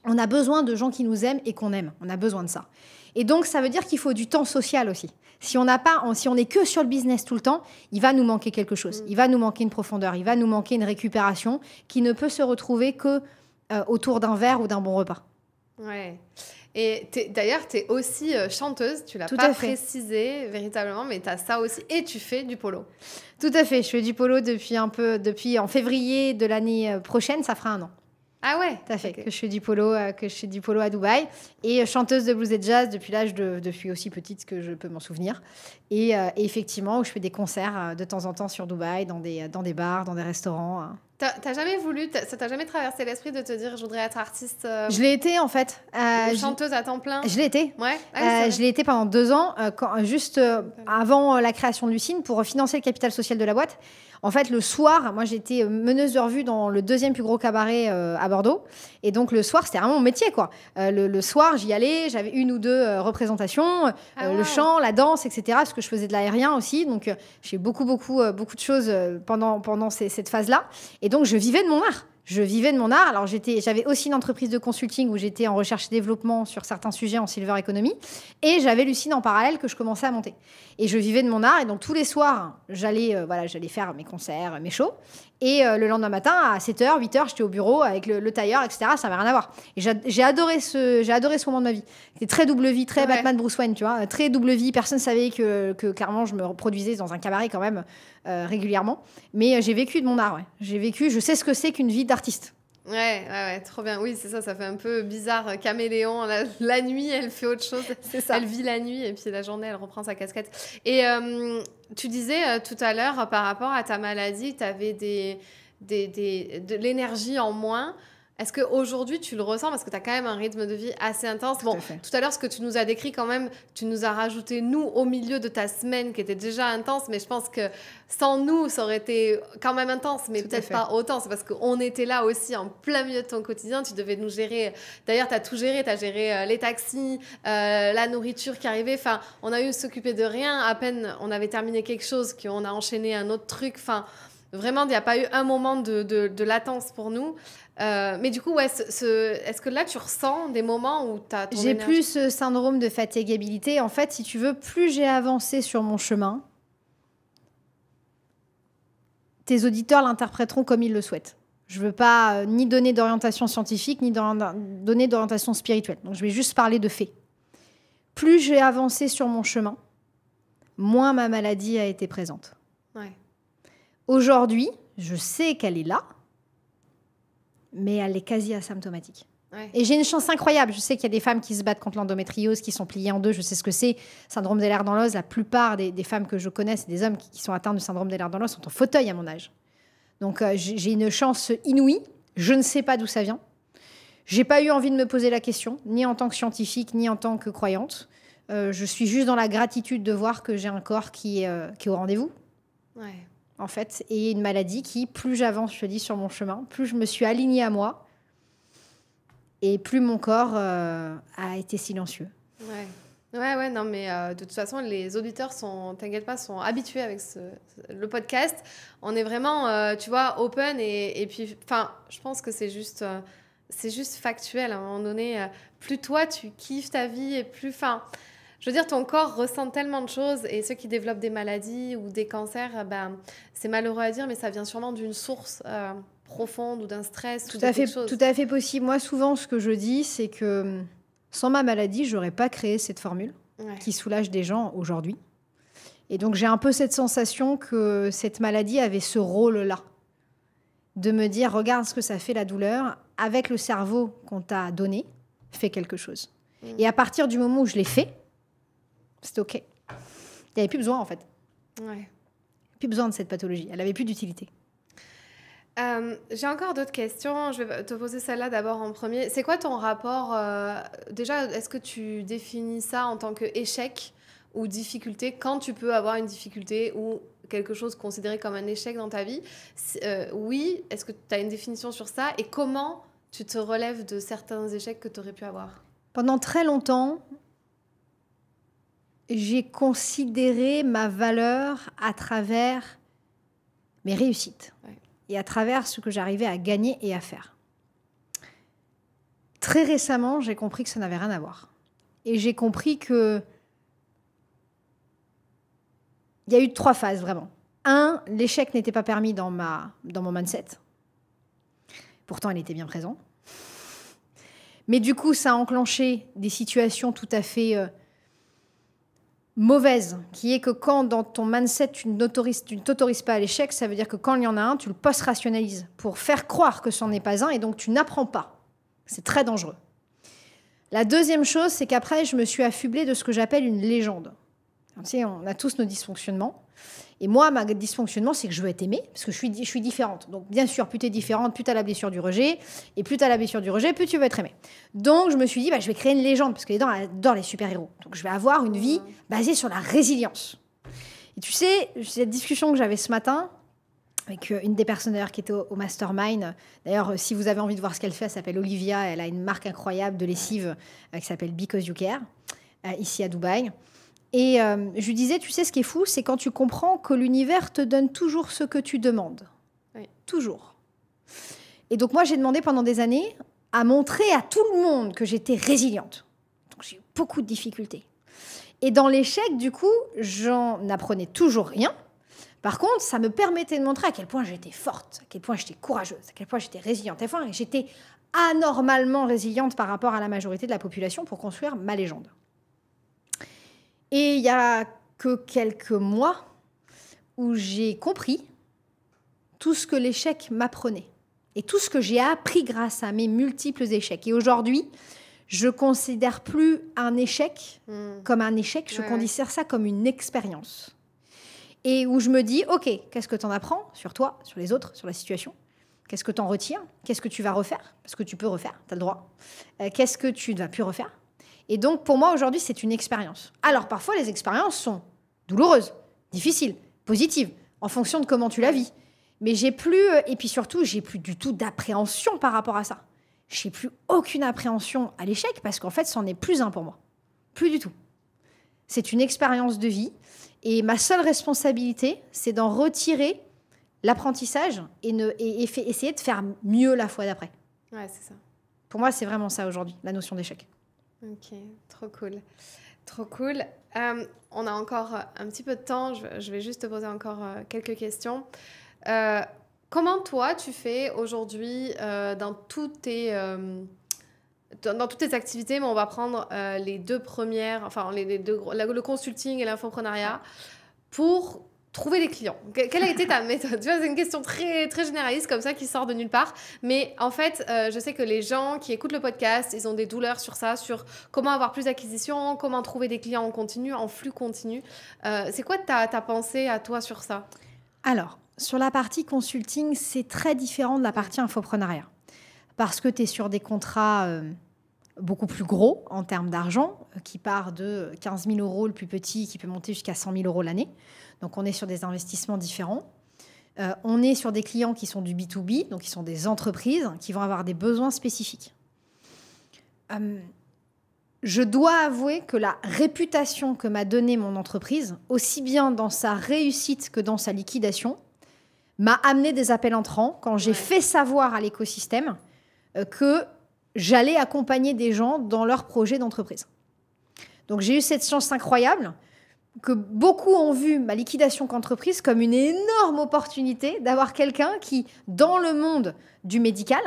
On a besoin de gens qui nous aiment et qu'on aime. On a besoin de ça. Et donc, ça veut dire qu'il faut du temps social aussi. Si on n'est que sur le business tout le temps, il va nous manquer quelque chose. Il va nous manquer une profondeur. Il va nous manquer une récupération qui ne peut se retrouver que autour d'un verre ou d'un bon repas. Ouais. Et d'ailleurs, tu es aussi chanteuse. Tu ne l'as pas précisé véritablement, mais tu as ça aussi. Et tu fais du polo. Tout à fait. Je fais du polo depuis en février de l'année prochaine. Ça fera 1 an. Ah ouais, tout à fait. Okay. Que je fais du polo à Dubaï et chanteuse de blues et jazz depuis aussi petite que je peux m'en souvenir. Et effectivement, où je fais des concerts de temps en temps sur Dubaï, dans des bars, dans des restaurants. T'as jamais voulu, ça t'a jamais traversé l'esprit de te dire je voudrais être artiste Je l'ai été en fait. Chanteuse à temps plein. Je l'ai été. Ouais. Je l'ai été pendant 2 ans, avant la création de Lucine, pour financer le capital social de la boîte. En fait, le soir, moi, j'étais meneuse de revue dans le 2e plus gros cabaret à Bordeaux. Et donc, le soir, c'était vraiment mon métier, quoi. Le soir, j'y allais, j'avais 1 ou 2 représentations, le chant, la danse, etc. Parce que je faisais de l'aérien aussi. Donc, j'ai fait beaucoup de choses pendant cette phase-là. Et donc, je vivais de mon art. Alors, j'avais aussi une entreprise de consulting où j'étais en recherche et développement sur certains sujets en silver economy. Et j'avais Lucine en parallèle que je commençais à monter. Et je vivais de mon art. Et donc, tous les soirs, j'allais faire mes concerts, mes shows. Et le lendemain matin, à 7h, 8h, j'étais au bureau avec le tailleur, etc. Ça n'avait rien à voir. Et j'ai adoré ce moment de ma vie. C'était très double vie, très Batman Bruce Wayne, tu vois. Très double vie. Personne ne savait que clairement, je me reproduisais dans un cabaret quand même régulièrement. Mais j'ai vécu de mon art, ouais. Je sais ce que c'est qu'une vie d'artiste. Ouais, trop bien. Oui, c'est ça fait un peu bizarre. Caméléon, la nuit, elle fait autre chose. C'est ça. Elle vit la nuit et puis la journée, elle reprend sa casquette. Et tu disais tout à l'heure, par rapport à ta maladie, tu avais de l'énergie en moins. Est-ce qu'aujourd'hui, tu le ressens parce que tu as quand même un rythme de vie assez intense? Tout à l'heure, ce que tu nous as décrit quand même, tu nous as rajouté nous au milieu de ta semaine qui était déjà intense, mais je pense que sans nous, ça aurait été quand même intense, mais peut-être pas autant. C'est parce qu'on était là aussi en plein milieu de ton quotidien. Tu devais nous gérer. D'ailleurs, tu as tout géré. Tu as géré les taxis, la nourriture qui arrivait. Enfin, on a eu à s'occuper de rien. À peine on avait terminé quelque chose, qu'on a enchaîné un autre truc. Enfin, vraiment, il n'y a pas eu un moment de latence pour nous. Mais du coup, est-ce que là, tu ressens des moments où tu as ton J'ai plus ce syndrome de fatigabilité. En fait, si tu veux, plus j'ai avancé sur mon chemin, tes auditeurs l'interpréteront comme ils le souhaitent. Je ne veux pas ni donner d'orientation scientifique, ni donner d'orientation spirituelle. Donc, je vais juste parler de faits. Plus j'ai avancé sur mon chemin, moins ma maladie a été présente. Ouais. Aujourd'hui, je sais qu'elle est là, mais elle est quasi asymptomatique. Ouais. Et j'ai une chance incroyable. Je sais qu'il y a des femmes qui se battent contre l'endométriose, qui sont pliées en deux. Je sais ce que c'est. Syndrome d'Ehlers-Danlos. La plupart des femmes que je connais, c'est des hommes qui sont atteints du syndrome d'Ehlers-Danlos, sont en fauteuil à mon âge. Donc, j'ai une chance inouïe. Je ne sais pas d'où ça vient. J'ai pas eu envie de me poser la question, ni en tant que scientifique, ni en tant que croyante. Je suis juste dans la gratitude de voir que j'ai un corps qui est au rendez-vous. Ouais. En fait, et une maladie qui, plus j'avance, je te dis, sur mon chemin, plus je me suis alignée à moi, et plus mon corps a été silencieux. Ouais, non, mais de toute façon, les auditeurs t'inquiète pas, sont habitués avec le podcast. On est vraiment, tu vois, open et puis, enfin, je pense que c'est juste factuel. À un moment donné, plus toi, tu kiffes ta vie et plus, enfin, je veux dire, ton corps ressent tellement de choses et ceux qui développent des maladies ou des cancers, c'est malheureux à dire, mais ça vient sûrement d'une source profonde ou d'un stress ou de quelque chose. Tout à fait possible. Moi, souvent, ce que je dis, c'est que sans ma maladie, je n'aurais pas créé cette formule qui soulage des gens aujourd'hui. Et donc, j'ai un peu cette sensation que cette maladie avait ce rôle-là, de me dire, regarde ce que ça fait la douleur, avec le cerveau qu'on t'a donné, fais quelque chose. Et à partir du moment où je l'ai fait, c'était OK. Il n'y avait plus besoin, en fait. Ouais. Plus besoin de cette pathologie. Elle n'avait plus d'utilité. J'ai encore d'autres questions. Je vais te poser celle-là d'abord en premier. C'est quoi ton rapport déjà, est-ce que tu définis ça en tant qu'échec ou difficulté quand tu peux avoir une difficulté ou quelque chose considéré comme un échec dans ta vie? Oui, est-ce que tu as une définition sur ça? Et comment tu te relèves de certains échecs que tu aurais pu avoir? Pendant très longtemps, j'ai considéré ma valeur à travers mes réussites. Ouais. Et à travers ce que j'arrivais à gagner et à faire. Très récemment, j'ai compris que ça n'avait rien à voir. Et j'ai compris que il y a eu 3 phases, vraiment. 1, l'échec n'était pas permis dans mon mindset. Pourtant, il était bien présent. Mais du coup, ça a enclenché des situations tout à fait mauvaise, qui est que quand dans ton mindset tu ne t'autorises pas à l'échec, ça veut dire que quand il y en a un, tu le post-rationalises pour faire croire que ce n'en est pas un et donc tu n'apprends pas. C'est très dangereux. La deuxième chose, c'est qu'après, je me suis affublée de ce que j'appelle une légende. Tu sais, on a tous nos dysfonctionnements. Et moi, ma dysfonctionnement, c'est que je veux être aimée, parce que je suis différente. Donc, bien sûr, plus tu es différente, plus tu as la blessure du rejet. Et plus tu as la blessure du rejet, plus tu veux être aimée. Donc, je me suis dit, je vais créer une légende, parce que les gens adorent les super-héros. Donc, je vais avoir une vie basée sur la résilience. Et tu sais, cette discussion que j'avais ce matin, avec une des personnes d'ailleurs qui était au Mastermind. D'ailleurs, si vous avez envie de voir ce qu'elle fait, elle s'appelle Olivia. Elle a une marque incroyable de lessive qui s'appelle Because You Care, ici à Dubaï. Et je lui disais, tu sais, ce qui est fou, c'est quand tu comprends que l'univers te donne toujours ce que tu demandes. Oui. Toujours. Et donc moi, j'ai demandé pendant des années à montrer à tout le monde que j'étais résiliente. Donc j'ai eu beaucoup de difficultés. Et dans l'échec, du coup, j'en apprenais toujours rien. Par contre, ça me permettait de montrer à quel point j'étais forte, à quel point j'étais courageuse, à quel point j'étais résiliente. À quel point j'étais anormalement résiliente par rapport à la majorité de la population pour construire ma légende. Et il n'y a que quelques mois où j'ai compris tout ce que l'échec m'apprenait et tout ce que j'ai appris grâce à mes multiples échecs. Et aujourd'hui, je ne considère plus un échec comme un échec, je considère ça comme une expérience. Et où je me dis, OK, qu'est-ce que tu en apprends sur toi, sur les autres, sur la situation? Qu'est-ce que tu en retires? Qu'est-ce que tu vas refaire? Parce que tu peux refaire, tu as le droit. Qu'est-ce que tu ne vas plus refaire? Et donc, pour moi, aujourd'hui, c'est une expérience. Alors, parfois, les expériences sont douloureuses, difficiles, positives, en fonction de comment tu la vis. Mais j'ai plus... et puis surtout, j'ai plus du tout d'appréhension par rapport à ça. J'ai plus aucune appréhension à l'échec parce qu'en fait, c'en est plus un pour moi. Plus du tout. C'est une expérience de vie. Et ma seule responsabilité, c'est d'en retirer l'apprentissage et essayer de faire mieux la fois d'après. Ouais, c'est ça. Pour moi, c'est vraiment ça aujourd'hui, la notion d'échec. Ok, trop cool. Trop cool. On a encore un petit peu de temps. Je vais juste te poser encore quelques questions. Comment toi, tu fais aujourd'hui dans toutes tes activités, mais on va prendre les deux premières, enfin les deux, le consulting et l'infoprenariat, pour trouver des clients. Quelle a été ta méthode? Tu vois, c'est une question très, très généraliste comme ça qui sort de nulle part. Mais en fait, je sais que les gens qui écoutent le podcast, ils ont des douleurs sur ça, sur comment avoir plus d'acquisition, comment trouver des clients en continu, en flux continu. C'est quoi ta pensée à toi sur ça? Alors, sur la partie consulting, c'est très différent de la partie infoprenariat. Parce que tu es sur des contrats beaucoup plus gros en termes d'argent, qui part de 15 000 € le plus petit, qui peut monter jusqu'à 100 000 € l'année. Donc, on est sur des investissements différents. On est sur des clients qui sont du B2B, donc qui sont des entreprises qui vont avoir des besoins spécifiques. Je dois avouer que la réputation que m'a donnée mon entreprise, aussi bien dans sa réussite que dans sa liquidation, m'a amené des appels entrants quand j'ai fait savoir à l'écosystème que j'allais accompagner des gens dans leurs projets d'entreprise. Donc, j'ai eu cette chance incroyable que beaucoup ont vu ma liquidation qu'entreprise comme une énorme opportunité d'avoir quelqu'un qui, dans le monde du médical,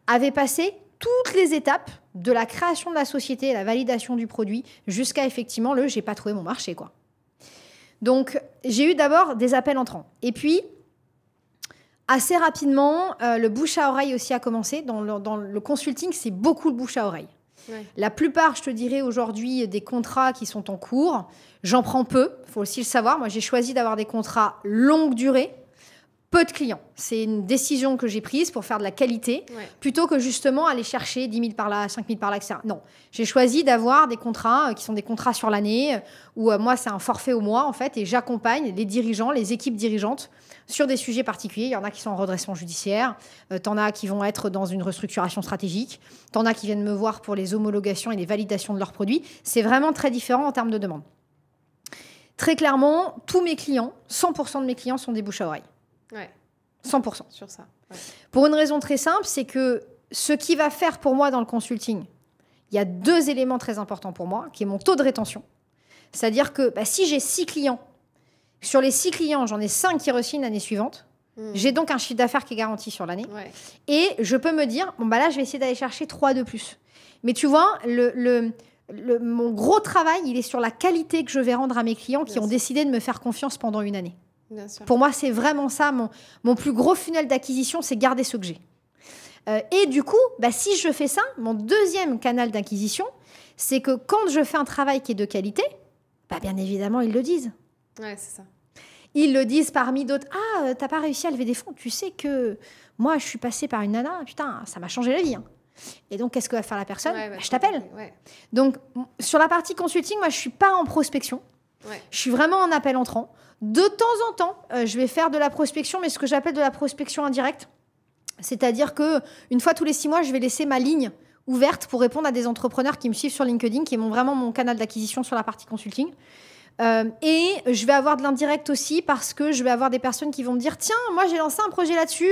avait passé toutes les étapes de la création de la société, la validation du produit, jusqu'à effectivement le « j'ai pas trouvé mon marché ». Quoi. Donc, j'ai eu d'abord des appels entrants. Et puis, assez rapidement, le bouche à oreille aussi a commencé. Dans le consulting, c'est beaucoup le bouche à oreille. Ouais. La plupart, je te dirais aujourd'hui, des contrats qui sont en cours, j'en prends peu, il faut aussi le savoir. Moi, j'ai choisi d'avoir des contrats longue durée, peu de clients. C'est une décision que j'ai prise pour faire de la qualité, plutôt que justement aller chercher 10 000 par là, 5 000 par là, etc. Non, j'ai choisi d'avoir des contrats qui sont des contrats sur l'année, où moi, c'est un forfait au mois, en fait, et j'accompagne les dirigeants, les équipes dirigeantes sur des sujets particuliers. Il y en a qui sont en redressement judiciaire, t'en as qui vont être dans une restructuration stratégique, t'en as qui viennent me voir pour les homologations et les validations de leurs produits. C'est vraiment très différent en termes de demande. Très clairement, tous mes clients, 100% de mes clients sont des bouche à oreille. Ouais. 100%. Sur ça. Ouais. Pour une raison très simple, c'est que ce qui va faire pour moi dans le consulting, il y a 2 éléments très importants pour moi, qui est mon taux de rétention. C'est-à-dire que si j'ai 6 clients, sur les 6 clients, j'en ai 5 qui re-signent l'année suivante. J'ai donc un chiffre d'affaires qui est garanti sur l'année. Ouais. Et je peux me dire, bon, là, je vais essayer d'aller chercher 3 de plus. Mais tu vois, mon gros travail, il est sur la qualité que je vais rendre à mes clients qui ont décidé de me faire confiance pendant une année. Bien sûr. Pour moi, c'est vraiment ça. Mon plus gros funnel d'acquisition, c'est garder ceux que j'ai. Et du coup, si je fais ça, mon deuxième canal d'acquisition, c'est que quand je fais un travail qui est de qualité, bien évidemment, ils le disent. Ouais, c'est ça. Ils le disent parmi d'autres. « Ah, t'as pas réussi à lever des fonds. Tu sais que moi, je suis passée par une nana. Putain, ça m'a changé la vie. Hein. » Et donc, qu'est-ce que va faire la personne? Je t'appelle. Ouais. Donc, sur la partie consulting, moi, je suis pas en prospection. Ouais. Je suis vraiment en appel entrant. De temps en temps, je vais faire de la prospection, mais ce que j'appelle de la prospection indirecte. C'est-à-dire qu'une fois tous les 6 mois, je vais laisser ma ligne ouverte pour répondre à des entrepreneurs qui me suivent sur LinkedIn, qui est vraiment mon canal d'acquisition sur la partie consulting. Et je vais avoir de l'indirect aussi parce que je vais avoir des personnes qui vont me dire « Tiens, moi, j'ai lancé un projet là-dessus.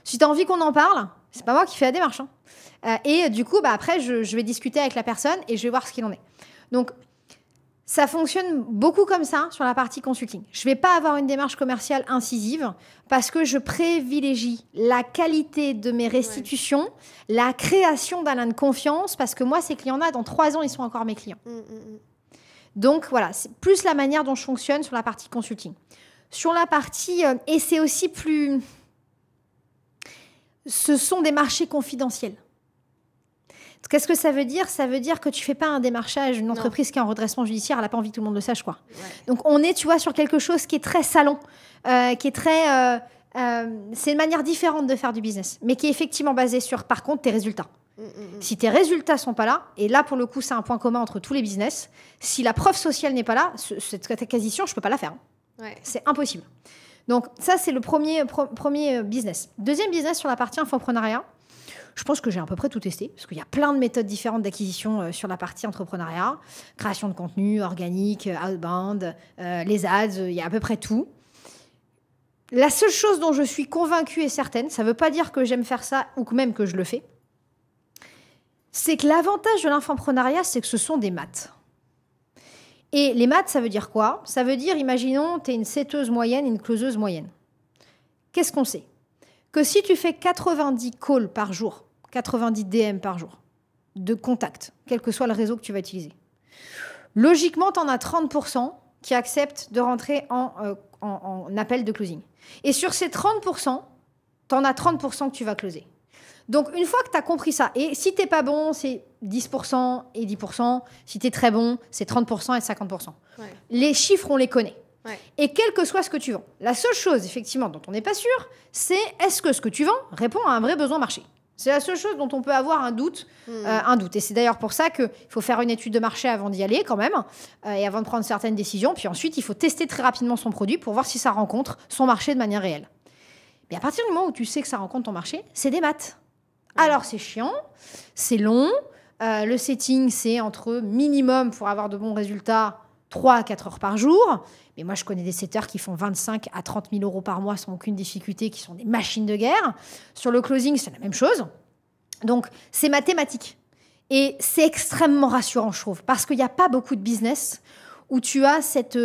Si tu as envie qu'on en parle, c'est pas moi qui fais la démarche. Hein. » Et du coup, après, je vais discuter avec la personne et je vais voir ce qu'il en est. Donc, ça fonctionne beaucoup comme ça sur la partie consulting. Je ne vais pas avoir une démarche commerciale incisive parce que je privilégie la qualité de mes restitutions, la création d'un lien de confiance, parce que moi, ces clients-là, dans 3 ans, ils sont encore mes clients. Donc, voilà, c'est plus la manière dont je fonctionne sur la partie consulting. Sur la partie... et c'est aussi plus... Ce sont des marchés confidentiels. Qu'est-ce que ça veut dire? Ça veut dire que tu ne fais pas un démarchage, une entreprise qui est en redressement judiciaire, elle n'a pas envie que tout le monde le sache, quoi. Ouais. Donc, on est, tu vois, sur quelque chose qui est très salon, qui est très... c'est une manière différente de faire du business, mais qui est effectivement basée sur, par contre, tes résultats. Si tes résultats ne sont pas là, et là, pour le coup, c'est un point commun entre tous les business, si la preuve sociale n'est pas là, cette acquisition, je ne peux pas la faire. Ouais. C'est impossible. Donc, ça, c'est le premier business. Deuxième business sur la partie infoprenariat. Je pense que j'ai à peu près tout testé, parce qu'il y a plein de méthodes différentes d'acquisition sur la partie entrepreneuriat. Création de contenu, organique, outbound, les ads, il y a à peu près tout. La seule chose dont je suis convaincue et certaine, ça ne veut pas dire que j'aime faire ça ou que même que je le fais, c'est que l'avantage de l'infoprenariat, c'est que ce sont des maths. Et les maths, ça veut dire quoi? Ça veut dire, imaginons, tu es une setteuse moyenne et une closeuse moyenne. Qu'est-ce qu'on sait? que si tu fais 90 calls par jour, 90 DM par jour, de contact, quel que soit le réseau que tu vas utiliser, logiquement, tu en as 30% qui acceptent de rentrer en appel de closing. Et sur ces 30%, tu en as 30% que tu vas closer. Donc, une fois que tu as compris ça, et si tu n'es pas bon, c'est 10% et 10%. Si tu es très bon, c'est 30% et 50%. Ouais. Les chiffres, on les connaît. Ouais. Et quel que soit ce que tu vends. La seule chose, effectivement, dont on n'est pas sûr, c'est est-ce que ce que tu vends répond à un vrai besoin marché. C'est la seule chose dont on peut avoir un doute. Et c'est d'ailleurs pour ça qu'il faut faire une étude de marché avant d'y aller quand même, et avant de prendre certaines décisions. Puis ensuite, il faut tester très rapidement son produit pour voir si ça rencontre son marché de manière réelle. Mais à partir du moment où tu sais que ça rencontre ton marché, c'est des maths. Alors, c'est chiant, c'est long. Le setting, c'est entre minimum, pour avoir de bons résultats, 3 à 4 heures par jour. Mais moi, je connais des setters qui font 25 à 30 000 euros par mois sans aucune difficulté, qui sont des machines de guerre. Sur le closing, c'est la même chose. Donc, c'est mathématique. Et c'est extrêmement rassurant, je trouve, parce qu'il n'y a pas beaucoup de business où tu as cette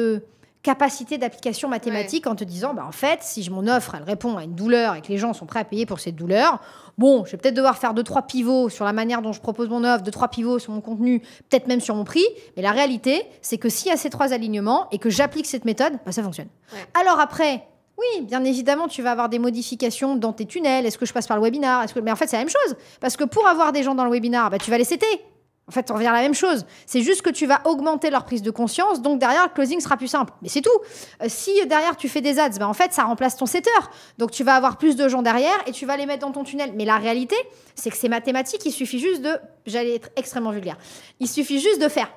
capacité d'application mathématique en te disant, en fait, si mon offre, elle répond à une douleur et que les gens sont prêts à payer pour cette douleur, bon, je vais peut-être devoir faire 2-3 pivots sur la manière dont je propose mon offre, 2-3 pivots sur mon contenu, peut-être même sur mon prix. Mais la réalité, c'est que s'il y a ces 3 alignements et que j'applique cette méthode, ça fonctionne. Ouais. Alors après, oui, bien évidemment, tu vas avoir des modifications dans tes tunnels. Est-ce que je passe par le webinar ? Mais en fait, c'est la même chose. Parce que pour avoir des gens dans le webinar, tu vas les setter. En fait, on revient à la même chose. C'est juste que tu vas augmenter leur prise de conscience. Donc, derrière, le closing sera plus simple. Mais c'est tout. Si derrière, tu fais des ads, en fait, ça remplace ton setter. Donc, tu vas avoir plus de gens derrière et tu vas les mettre dans ton tunnel. Mais la réalité, c'est que c'est mathématique. Il suffit juste de... J'allais être extrêmement vulgaire. Il suffit juste de faire.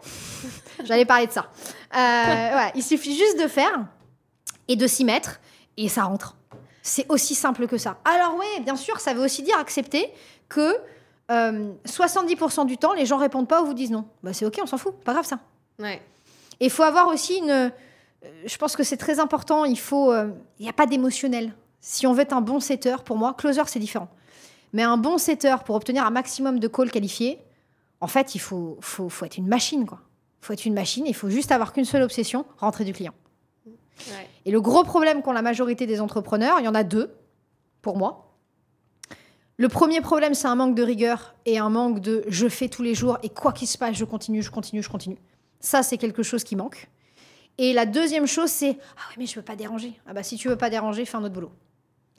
J'allais parler de ça. Il suffit juste de faire et de s'y mettre et ça rentre. C'est aussi simple que ça. Alors, oui, bien sûr, ça veut aussi dire accepter que 70% du temps, les gens répondent pas ou vous disent non. C'est ok, on s'en fout, pas grave ça. Ouais. Et il faut avoir aussi une... je pense que c'est très important, il n'y a pas d'émotionnel. Si on veut être un bon setter, pour moi, closer, c'est différent. Mais un bon setter, pour obtenir un maximum de calls qualifiés, en fait, il faut être une machine, quoi. Il faut être une machine, il faut juste avoir qu'une seule obsession, rentrer du client. Ouais. Et le gros problème qu'ont la majorité des entrepreneurs, il y en a 2, pour moi. Le premier problème, c'est un manque de rigueur et un manque de « je fais tous les jours et quoi qu'il se passe, je continue. » Ça, c'est quelque chose qui manque. Et la deuxième chose, c'est « ah oui, mais je ne veux pas déranger. » Si tu ne veux pas déranger, fais un autre boulot.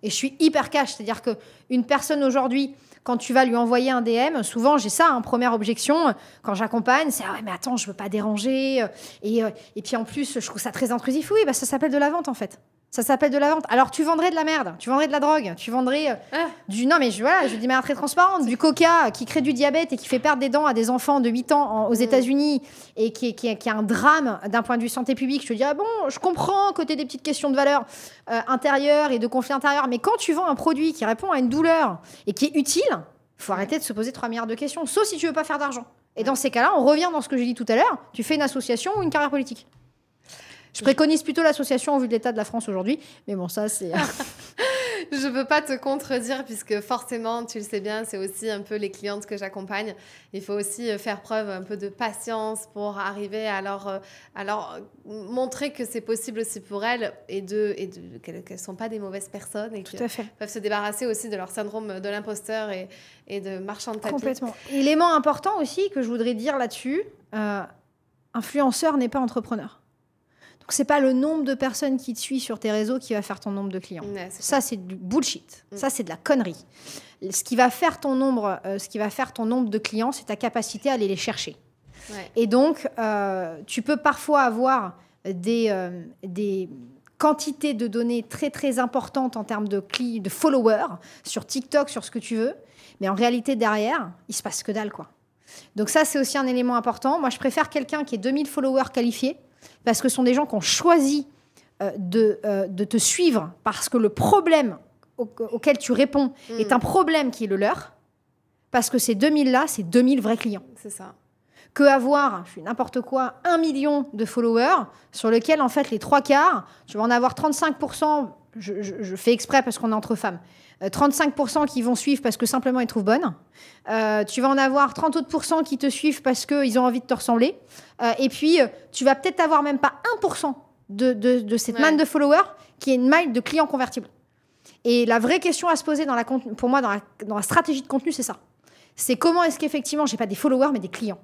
Et je suis hyper cash, c'est-à-dire qu'une personne aujourd'hui, quand tu vas lui envoyer un DM, souvent j'ai ça, première objection, quand j'accompagne, c'est « ah ouais, mais attends, je ne veux pas déranger. » Et puis en plus, je trouve ça très intrusif. Oui, ça s'appelle de la vente en fait. Ça s'appelle de la vente. Alors, tu vendrais de la merde, tu vendrais de la drogue, tu vendrais du... Non, mais je dis de manière très transparente, du coca qui crée du diabète et qui fait perdre des dents à des enfants de 8 ans aux États-Unis et qui est un drame d'un point de vue santé publique. Je te dis, je comprends côté des petites questions de valeur intérieure et de conflit intérieur, mais quand tu vends un produit qui répond à une douleur et qui est utile, il faut arrêter de se poser 3 milliards de questions, sauf si tu veux pas faire d'argent. Et dans ces cas-là, on revient dans ce que j'ai dit tout à l'heure, tu fais une association ou une carrière politique. Je préconise plutôt l'association au vu de l'état de la France aujourd'hui. Mais bon, ça, c'est... Je ne peux pas te contredire puisque forcément, tu le sais bien, c'est aussi un peu les clientes que j'accompagne. Il faut aussi faire preuve un peu de patience pour arriver à leur montrer que c'est possible aussi pour elles et qu'elles ne sont pas des mauvaises personnes et qu'elles peuvent se débarrasser aussi de leur syndrome de l'imposteur et de marchand de tapis. Complètement. Élément important aussi que je voudrais dire là-dessus, influenceur n'est pas entrepreneur. Donc, ce n'est pas le nombre de personnes qui te suivent sur tes réseaux qui va faire ton nombre de clients. Ouais, ça, c'est du bullshit. Ça, c'est de la connerie. Ce qui va faire ton nombre de clients, c'est ta capacité à aller les chercher. Ouais. Et donc, tu peux parfois avoir des quantités de données très, très importantes en termes de followers sur TikTok, sur ce que tu veux. Mais en réalité, derrière, il ne se passe que dalle, quoi. Donc ça, c'est aussi un élément important. Moi, je préfère quelqu'un qui ait 2000 followers qualifiés parce que ce sont des gens qui ont choisi de te suivre parce que le problème auquel tu réponds est un problème qui est le leur, parce que ces 2000-là, c'est 2000 vrais clients. C'est ça. Que avoir, je fais n'importe quoi, 1 million de followers sur lequel, en fait, les 3/4, tu vas en avoir 35%, je fais exprès parce qu'on est entre femmes, 35% qui vont suivre parce que simplement ils te trouvent bonne. Tu vas en avoir 30 autres % qui te suivent parce qu'ils ont envie de te ressembler. Et puis, tu vas peut-être avoir même pas 1% de cette manne de followers qui est une maille de clients convertibles. Et la vraie question à se poser pour moi dans la stratégie de contenu, c'est ça. C'est comment est-ce qu'effectivement, j'ai pas des followers, mais des clients.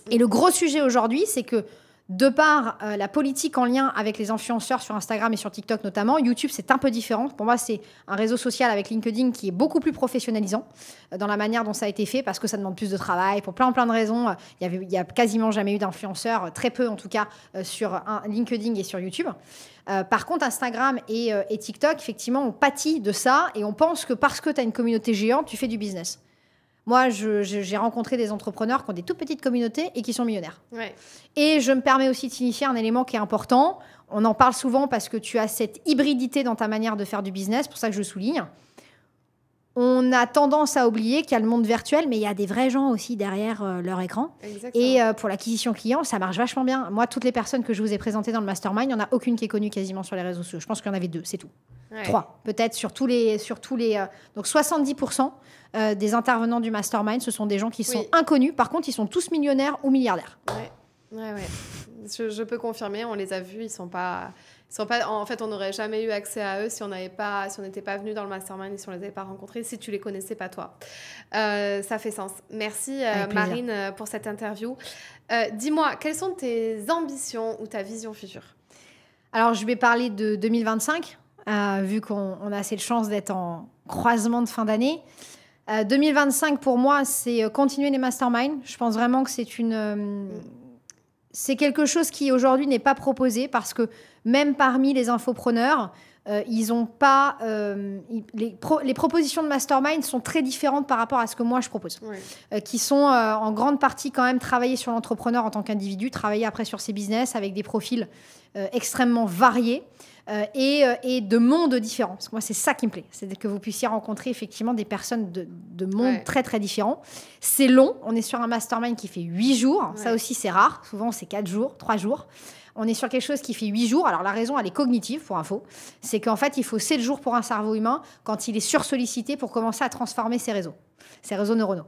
Et le gros sujet aujourd'hui, c'est que de par la politique en lien avec les influenceurs sur Instagram et sur TikTok notamment, YouTube, c'est un peu différent. Pour moi, c'est un réseau social avec LinkedIn qui est beaucoup plus professionnalisant dans la manière dont ça a été fait, parce que ça demande plus de travail, pour plein de raisons. Il y a quasiment jamais eu d'influenceurs, très peu en tout cas, sur LinkedIn et sur YouTube. Par contre, Instagram et TikTok, effectivement, on pâtit de ça et on pense que parce que tu as une communauté géante, tu fais du business. Moi, j'ai rencontré des entrepreneurs qui ont des toutes petites communautés et qui sont millionnaires. Ouais. Et je me permets aussi de signifier un élément qui est important. On en parle souvent parce que tu as cette hybridité dans ta manière de faire du business, pour ça que je souligne. On a tendance à oublier qu'il y a le monde virtuel, mais il y a des vrais gens aussi derrière leur écran. Exactement. Et pour l'acquisition client, ça marche vachement bien. Moi, toutes les personnes que je vous ai présentées dans le mastermind, il n'y en a aucune qui est connue quasiment sur les réseaux sociaux. Je pense qu'il y en avait 2, c'est tout. Ouais. 3, peut-être, sur tous les donc 70% des intervenants du mastermind, ce sont des gens qui sont inconnus. Par contre, ils sont tous millionnaires ou milliardaires. Ouais. Je peux confirmer, on les a vus, ils sont pas... En fait, on n'aurait jamais eu accès à eux si on n'était pas venu dans le mastermind et si on les avait pas rencontrés, si tu les connaissais pas toi. Ça fait sens. Merci Marine pour cette interview. Dis-moi, quelles sont tes ambitions ou ta vision future? Alors, je vais parler de 2025, vu qu'on a cette chance d'être en croisement de fin d'année. 2025, pour moi, c'est continuer les masterminds. Je pense vraiment que c'est quelque chose qui, aujourd'hui, n'est pas proposé parce que même parmi les infopreneurs, ils n'ont pas... les propositions de mastermind sont très différentes par rapport à ce que moi, je propose. Qui sont en grande partie quand même travailler sur l'entrepreneur en tant qu'individu, travailler après sur ses business avec des profils extrêmement variés. Et de mondes différents. Parce que moi, c'est ça qui me plaît. C'est que vous puissiez rencontrer effectivement des personnes de mondes très, très différents. C'est long. On est sur un mastermind qui fait 8 jours. Ça aussi, c'est rare. Souvent, c'est 4 jours, 3 jours. On est sur quelque chose qui fait 8 jours. Alors, la raison, elle est cognitive, pour info. C'est qu'en fait, il faut 7 jours pour un cerveau humain quand il est sursollicité pour commencer à transformer ses réseaux neuronaux.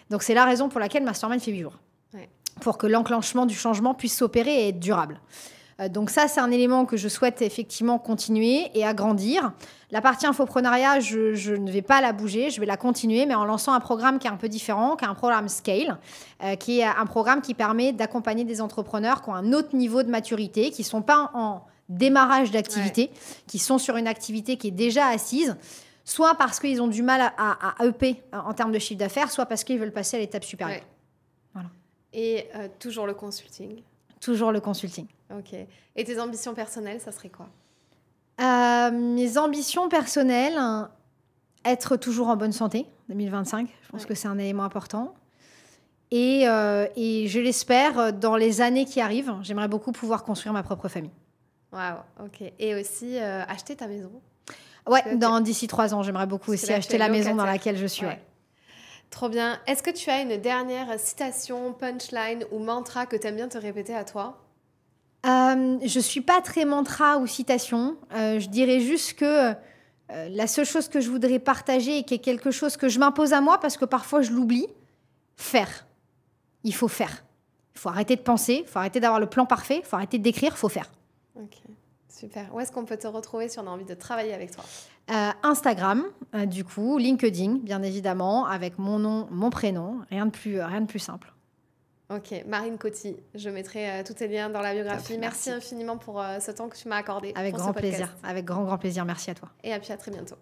Donc, c'est la raison pour laquelle le mastermind fait 8 jours. Pour que l'enclenchement du changement puisse s'opérer et être durable. Donc ça, c'est un élément que je souhaite effectivement continuer et agrandir. La partie infoprenariat, je ne vais pas la bouger, je vais la continuer, mais en lançant un programme qui est un peu différent, qui est un programme Scale, qui est un programme qui permet d'accompagner des entrepreneurs qui ont un autre niveau de maturité, qui ne sont pas en démarrage d'activité, qui sont sur une activité qui est déjà assise, soit parce qu'ils ont du mal à EP en termes de chiffre d'affaires, soit parce qu'ils veulent passer à l'étape supérieure. Voilà. Et toujours le consulting. Toujours le consulting. Ok. Et tes ambitions personnelles, ça serait quoi? Mes ambitions personnelles, être toujours en bonne santé, 2025. Je pense que c'est un élément important. Et je l'espère, dans les années qui arrivent, j'aimerais beaucoup pouvoir construire ma propre famille. Waouh, ok. Et aussi acheter ta maison? Ouais, d'ici 3 ans, j'aimerais beaucoup aussi acheter la maison dans laquelle je suis. Trop bien. Est-ce que tu as une dernière citation, punchline ou mantra que tu aimes bien te répéter à toi? Je ne suis pas très mantra ou citation. Je dirais juste que la seule chose que je voudrais partager et qui est quelque chose que je m'impose à moi parce que parfois je l'oublie, faire. Il faut faire. Il faut arrêter de penser, il faut arrêter d'avoir le plan parfait, il faut arrêter d'écrire, il faut faire. Ok, super. Où est-ce qu'on peut te retrouver si on a envie de travailler avec toi? Instagram, du coup, LinkedIn, bien évidemment, avec mon nom, mon prénom, rien de plus simple. Ok, Marine Coty, je mettrai tous tes liens dans la biographie. Merci infiniment pour ce temps que tu m'as accordé. Avec grand plaisir, avec grand plaisir. Merci à toi. Et à puis à très bientôt.